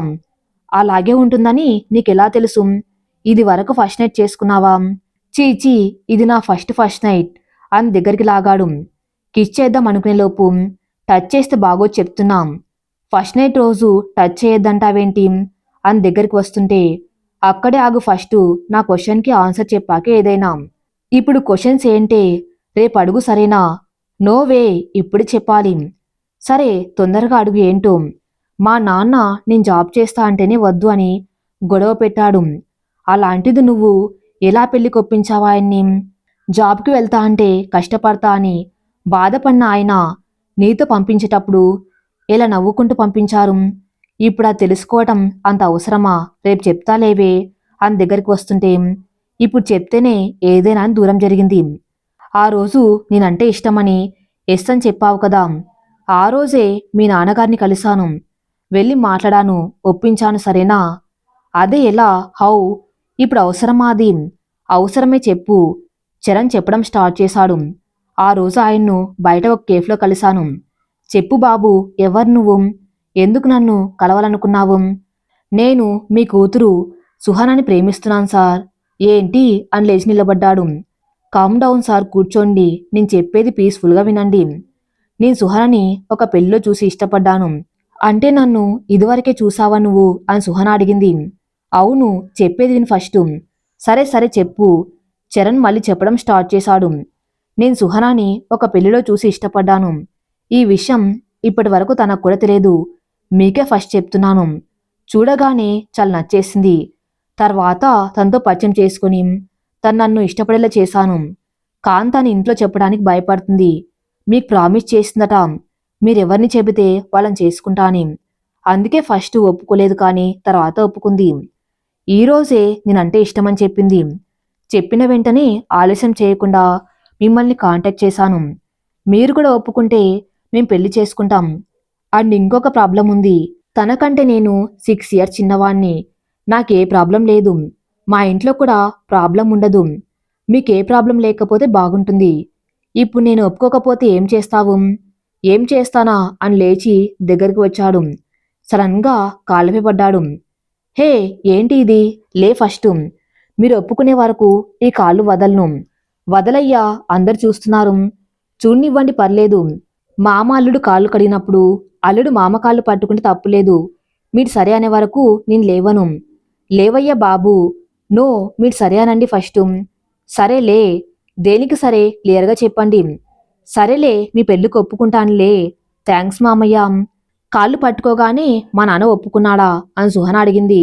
అలాగే ఉంటుందని నీకెలా తెలుసు? ఇది వరకు ఫస్ట్ నైట్ చేసుకున్నావా? చీచీ, ఇది నా ఫస్ట్ నైట్ అని దగ్గరికి లాగాడు. కిస్ చేద్దాం అనుకునేలోపు, టచ్ చేస్తే బాగోదు చెప్తున్నాం. ఫస్ట్ నైట్ రోజు టచ్ చేయొద్దంటావేంటి అని దగ్గరికి వస్తుంటే, అక్కడే ఆగు, ఫస్ట్ నా క్వశ్చన్కి ఆన్సర్ చెప్పాకే ఏదైనా. ఇప్పుడు క్వశ్చన్స్ ఏంటే? రేపు అడుగు సరేనా? నోవే, ఇప్పుడు చెప్పాలి. సరే తొందరగా అడుగు ఏంటో. మా నాన్న నేను జాబ్ చేస్తా అంటేనే వద్దు అని గొడవ పెట్టాడు. అలాంటిది నువ్వు ఎలా పెళ్లి కొప్పించావా ఆయన్ని? జాబ్కి వెళ్తా అంటే కష్టపడతా అని బాధపడిన ఆయన నీతో పంపించేటప్పుడు ఎలా నవ్వుకుంటూ పంపించారు? ఇప్పుడు అది తెలుసుకోవటం అంత అవసరమా? రేపు చెప్తాలేవే అని దగ్గరికి వస్తుంటే, ఇప్పుడు చెప్తేనే ఏదైనా అని దూరం జరిగింది. ఆ రోజు నేనంటే ఇష్టమని ఎస్ అని చెప్పావు కదా, ఆ రోజే మీ నాన్నగారిని కలిశాను, వెళ్ళి మాట్లాడాను, ఒప్పించాను సరేనా? అదే ఎలా, హౌ? ఇప్పుడు అవసరమా అది? అవసరమే చెప్పు. చరణ్ చెప్పడం స్టార్ట్ చేశాడు. ఆ రోజు ఆయన్ను బయట ఒక కేఫ్లో కలిశాను. చెప్పు బాబు, ఎవరు నువ్వు? ఎందుకు నన్ను కలవాలనుకున్నావు? నేను మీ కూతురు సుహానాని ప్రేమిస్తున్నాను సార్. ఏంటి అని లేచి నిలబడ్డాడు. కామ్ డౌన్ సార్, కూర్చోండి, నేను చెప్పేది పీస్ఫుల్గా వినండి. నేను సుహానాని ఒక పెళ్లిలో చూసి ఇష్టపడ్డాను. అంటే నన్ను ఇదివరకే చూసావా నువ్వు అని సుహాన అడిగింది. అవును, చెప్పేది విని ఫస్ట్. సరే సరే చెప్పు. చరణ్ మళ్ళీ చెప్పడం స్టార్ట్ చేశాడు. నేను సుహానాని ఒక పెళ్లిలో చూసి ఇష్టపడ్డాను. ఈ విషయం ఇప్పటి వరకు తనకు కూడా తెలియదు, మీకే ఫస్ట్ చెప్తున్నాను. చూడగానే చాలా నచ్చేసింది. తర్వాత తనతో పరిచయం చేసుకుని తను నన్ను ఇష్టపడేలా చేశాను. కాన్ తన ఇంట్లో చెప్పడానికి భయపడుతుంది. మీకు ప్రామిస్ చేసిందట. మీరెవరిని చెబితే వాళ్ళని చేసుకుంటా అని. అందుకే ఫస్ట్ ఒప్పుకోలేదు కానీ తర్వాత ఒప్పుకుంది. ఈరోజే నేనంటే ఇష్టమని చెప్పింది. చెప్పిన వెంటనే ఆలస్యం చేయకుండా మిమ్మల్ని కాంటాక్ట్ చేశాను. మీరు కూడా ఒప్పుకుంటే మేం పెళ్లి చేసుకుంటాం. అండ్ ఇంకొక ప్రాబ్లం ఉంది. తనకంటే నేను 6 ఇయర్స్ చిన్నవాణ్ణి. నాకే ప్రాబ్లం లేదు. మా ఇంట్లో కూడా ప్రాబ్లం ఉండదు. మీకే ప్రాబ్లం లేకపోతే బాగుంటుంది. ఇప్పుడు నేను ఒప్పుకోకపోతే ఏం చేస్తావు? ఏం చేస్తానా అని లేచి దగ్గరికి వచ్చాడు. సడన్గా కాళ్ళపై పడ్డాడు. హే ఏంటి ఇది? లే ఫస్టు. మీరు ఒప్పుకునే వరకు ఈ కాళ్ళు వదలను. వదలయ్యా అందరు చూస్తున్నారు. చూడనివ్వండి పర్లేదు. మామ అల్లుడు కాళ్ళు కడిగినప్పుడు అల్లుడు మామ కాళ్ళు పట్టుకుంటే తప్పులేదు. మీరు సరే అనే వరకు నేను లేవను. లేవయ్యా బాబూ. నో మీరు సరే అనండి ఫస్టు. సరేలే. దేనికి సరే క్లియర్గా చెప్పండి. సరేలే మీ పెళ్ళికి ఒప్పుకుంటానులే. థ్యాంక్స్ మామయ్య. కాళ్ళు పట్టుకోగానే మా నాన్న ఒప్పుకున్నాడా అని సుహన అడిగింది.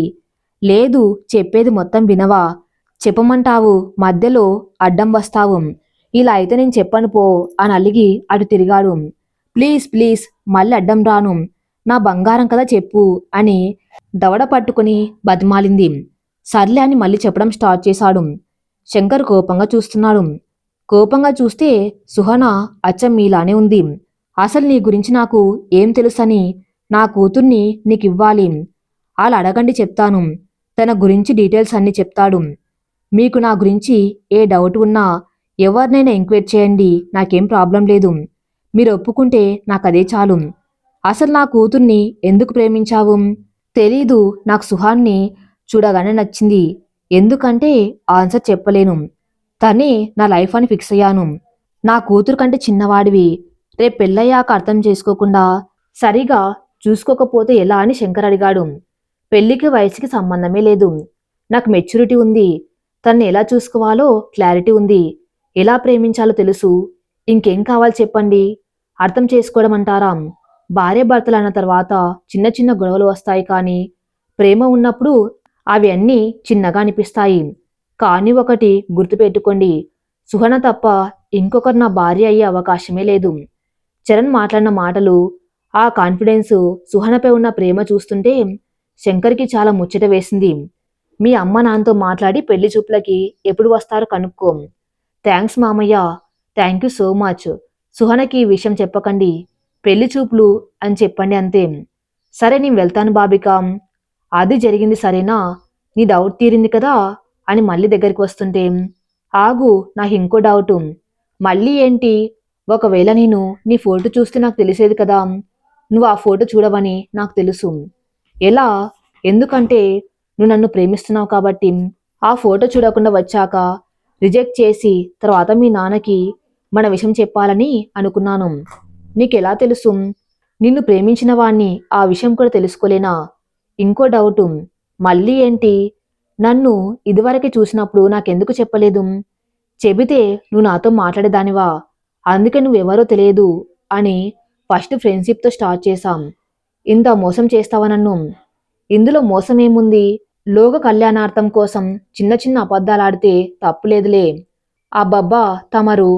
లేదు చెప్పేది మొత్తం వినవా? చెప్పమంటావు మధ్యలో అడ్డం వస్తావు. ఇలా అయితే నేను చెప్పను పో అని అలిగి అటు తిరిగాడు. ప్లీజ్ ప్లీజ్ మళ్ళీ అడ్డం రాను. నా బంగారం కదా చెప్పు అని దవడ పట్టుకుని బతిమాలింది. సర్లే అని మళ్ళీ చెప్పడం స్టార్ట్ చేశాడు. శంకర్ కోపంగా చూస్తున్నాడు. కోపంగా చూస్తే సుహన అచ్చం మీలానే ఉంది. అసలు నీ గురించి నాకు ఏం తెలుసని నా కూతుర్ని నీకివ్వాలి. అలా అడగండి చెప్తాను. తన గురించి డీటెయిల్స్ అన్నీ చెప్తాడు. మీకు నా గురించి ఏ డౌట్ ఉన్నా ఎవరినైనా ఎంక్వైరీ చేయండి. నాకేం ప్రాబ్లం లేదు. మీరు ఒప్పుకుంటే నాకదే చాలు. అసలు నా కూతుర్ని ఎందుకు ప్రేమించావు? తెలీదు. నాకు సుహాన్ని చూడగానే నచ్చింది. ఎందుకంటే ఆన్సర్ చెప్పలేను. తనే నా లైఫ్ అని ఫిక్స్ అయ్యాను. నా కూతురు కంటే చిన్నవాడివి. రేపు పెళ్ళయ్యాక అర్థం చేసుకోకుండా సరిగా చూసుకోకపోతే ఎలా అని శంకర్ అడిగాడు. పెళ్లికి వయసుకి సంబంధమే లేదు. నాకు మెచ్యూరిటీ ఉంది. తన్ని ఎలా చూసుకోవాలో క్లారిటీ ఉంది. ఎలా ప్రేమించాలో తెలుసు. ఇంకేం కావాలి చెప్పండి. అర్థం చేసుకోవడం అంటారా? భార్యాభర్తలు అన్న తర్వాత చిన్న చిన్న గొడవలు వస్తాయి కానీ ప్రేమ ఉన్నప్పుడు అవి అన్నీ చిన్నగా అనిపిస్తాయి. కానీ ఒకటి గుర్తుపెట్టుకోండి. సుహన తప్ప ఇంకొకరు నా భార్య అయ్యే అవకాశమే లేదు. చరణ్ మాట్లాడిన మాటలు, ఆ కాన్ఫిడెన్సు, సుహనపై ఉన్న ప్రేమ చూస్తుంటే శంకర్కి చాలా ముచ్చట వేసింది. మీ అమ్మ నాన్నతో మాట్లాడి పెళ్లి చూపులకి ఎప్పుడు వస్తారో కనుక్కో. థ్యాంక్స్ మామయ్య. Thank you so much. సుహనకి ఈ విషయం చెప్పకండి. పెళ్లి చూపులు అని చెప్పండి అంతే. సరే నేను వెళ్తాను బాబికా. అది జరిగింది సరేనా? నీ డౌట్ తీరింది కదా అని మళ్ళీ దగ్గరికి వస్తుంటే ఆగు నాకు ఇంకో డౌటు. మళ్ళీ ఏంటి? ఒకవేళ నేను నీ ఫోటో చూస్తే నాకు తెలిసేది కదా. నువ్వు ఆ ఫోటో చూడవని నాకు తెలుసు. ఎలా? ఎందుకంటే నువ్వు నన్ను ప్రేమిస్తున్నావు కాబట్టి. ఆ ఫోటో చూడకుండా వచ్చాక రిజెక్ట్ చేసి తర్వాత మీ నాన్నకి మన విషయం చెప్పాలని అనుకున్నాను. నీకెలా తెలుసు? నిన్ను ప్రేమించిన వాణ్ణి ఆ విషయం కూడా తెలుసుకోలేనా? ఇంకో డౌటు. మళ్ళీ ఏంటి? నన్ను ఇదివరకే చూసినప్పుడు నాకెందుకు చెప్పలేదు? చెబితే నువ్వు నాతో మాట్లాడేదానివా? అందుకే నువ్వెవరో తెలియదు అని ఫస్ట్ ఫ్రెండ్షిప్తో స్టార్ట్ చేశాం. ఇంత మోసం చేస్తావా నన్ను? ఇందులో మోసం ఏముంది? లోక కళ్యాణార్థం కోసం చిన్న చిన్న అబద్ధాలాడితే తప్పులేదులే. అబ్బబ్బా తమరు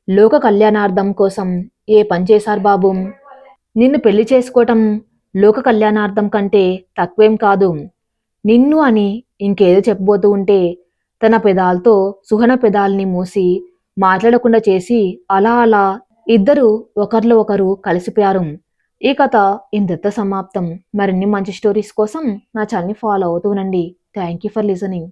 లోక కళ్యాణార్థం కోసం ఏ పని చేశారు బాబు? నిన్ను పెళ్లి చేసుకోవటం లోక కళ్యాణార్థం కంటే తక్కువేం కాదు. నిన్ను అని ఇంకేదో చెప్పబోతూ ఉంటే తన పెదాలతో సుహన పెదాల్ని మూసి మాట్లాడకుండా చేసి అలా అలా ఇద్దరు ఒకరిలో ఒకరు కలిసిపోయారు. ఈ కథ ఇంతటితో సమాప్తం. మరిన్ని మంచి స్టోరీస్ కోసం నా ఛానల్ని ఫాలో అవుతూ ఉండండి. Thank you for listening.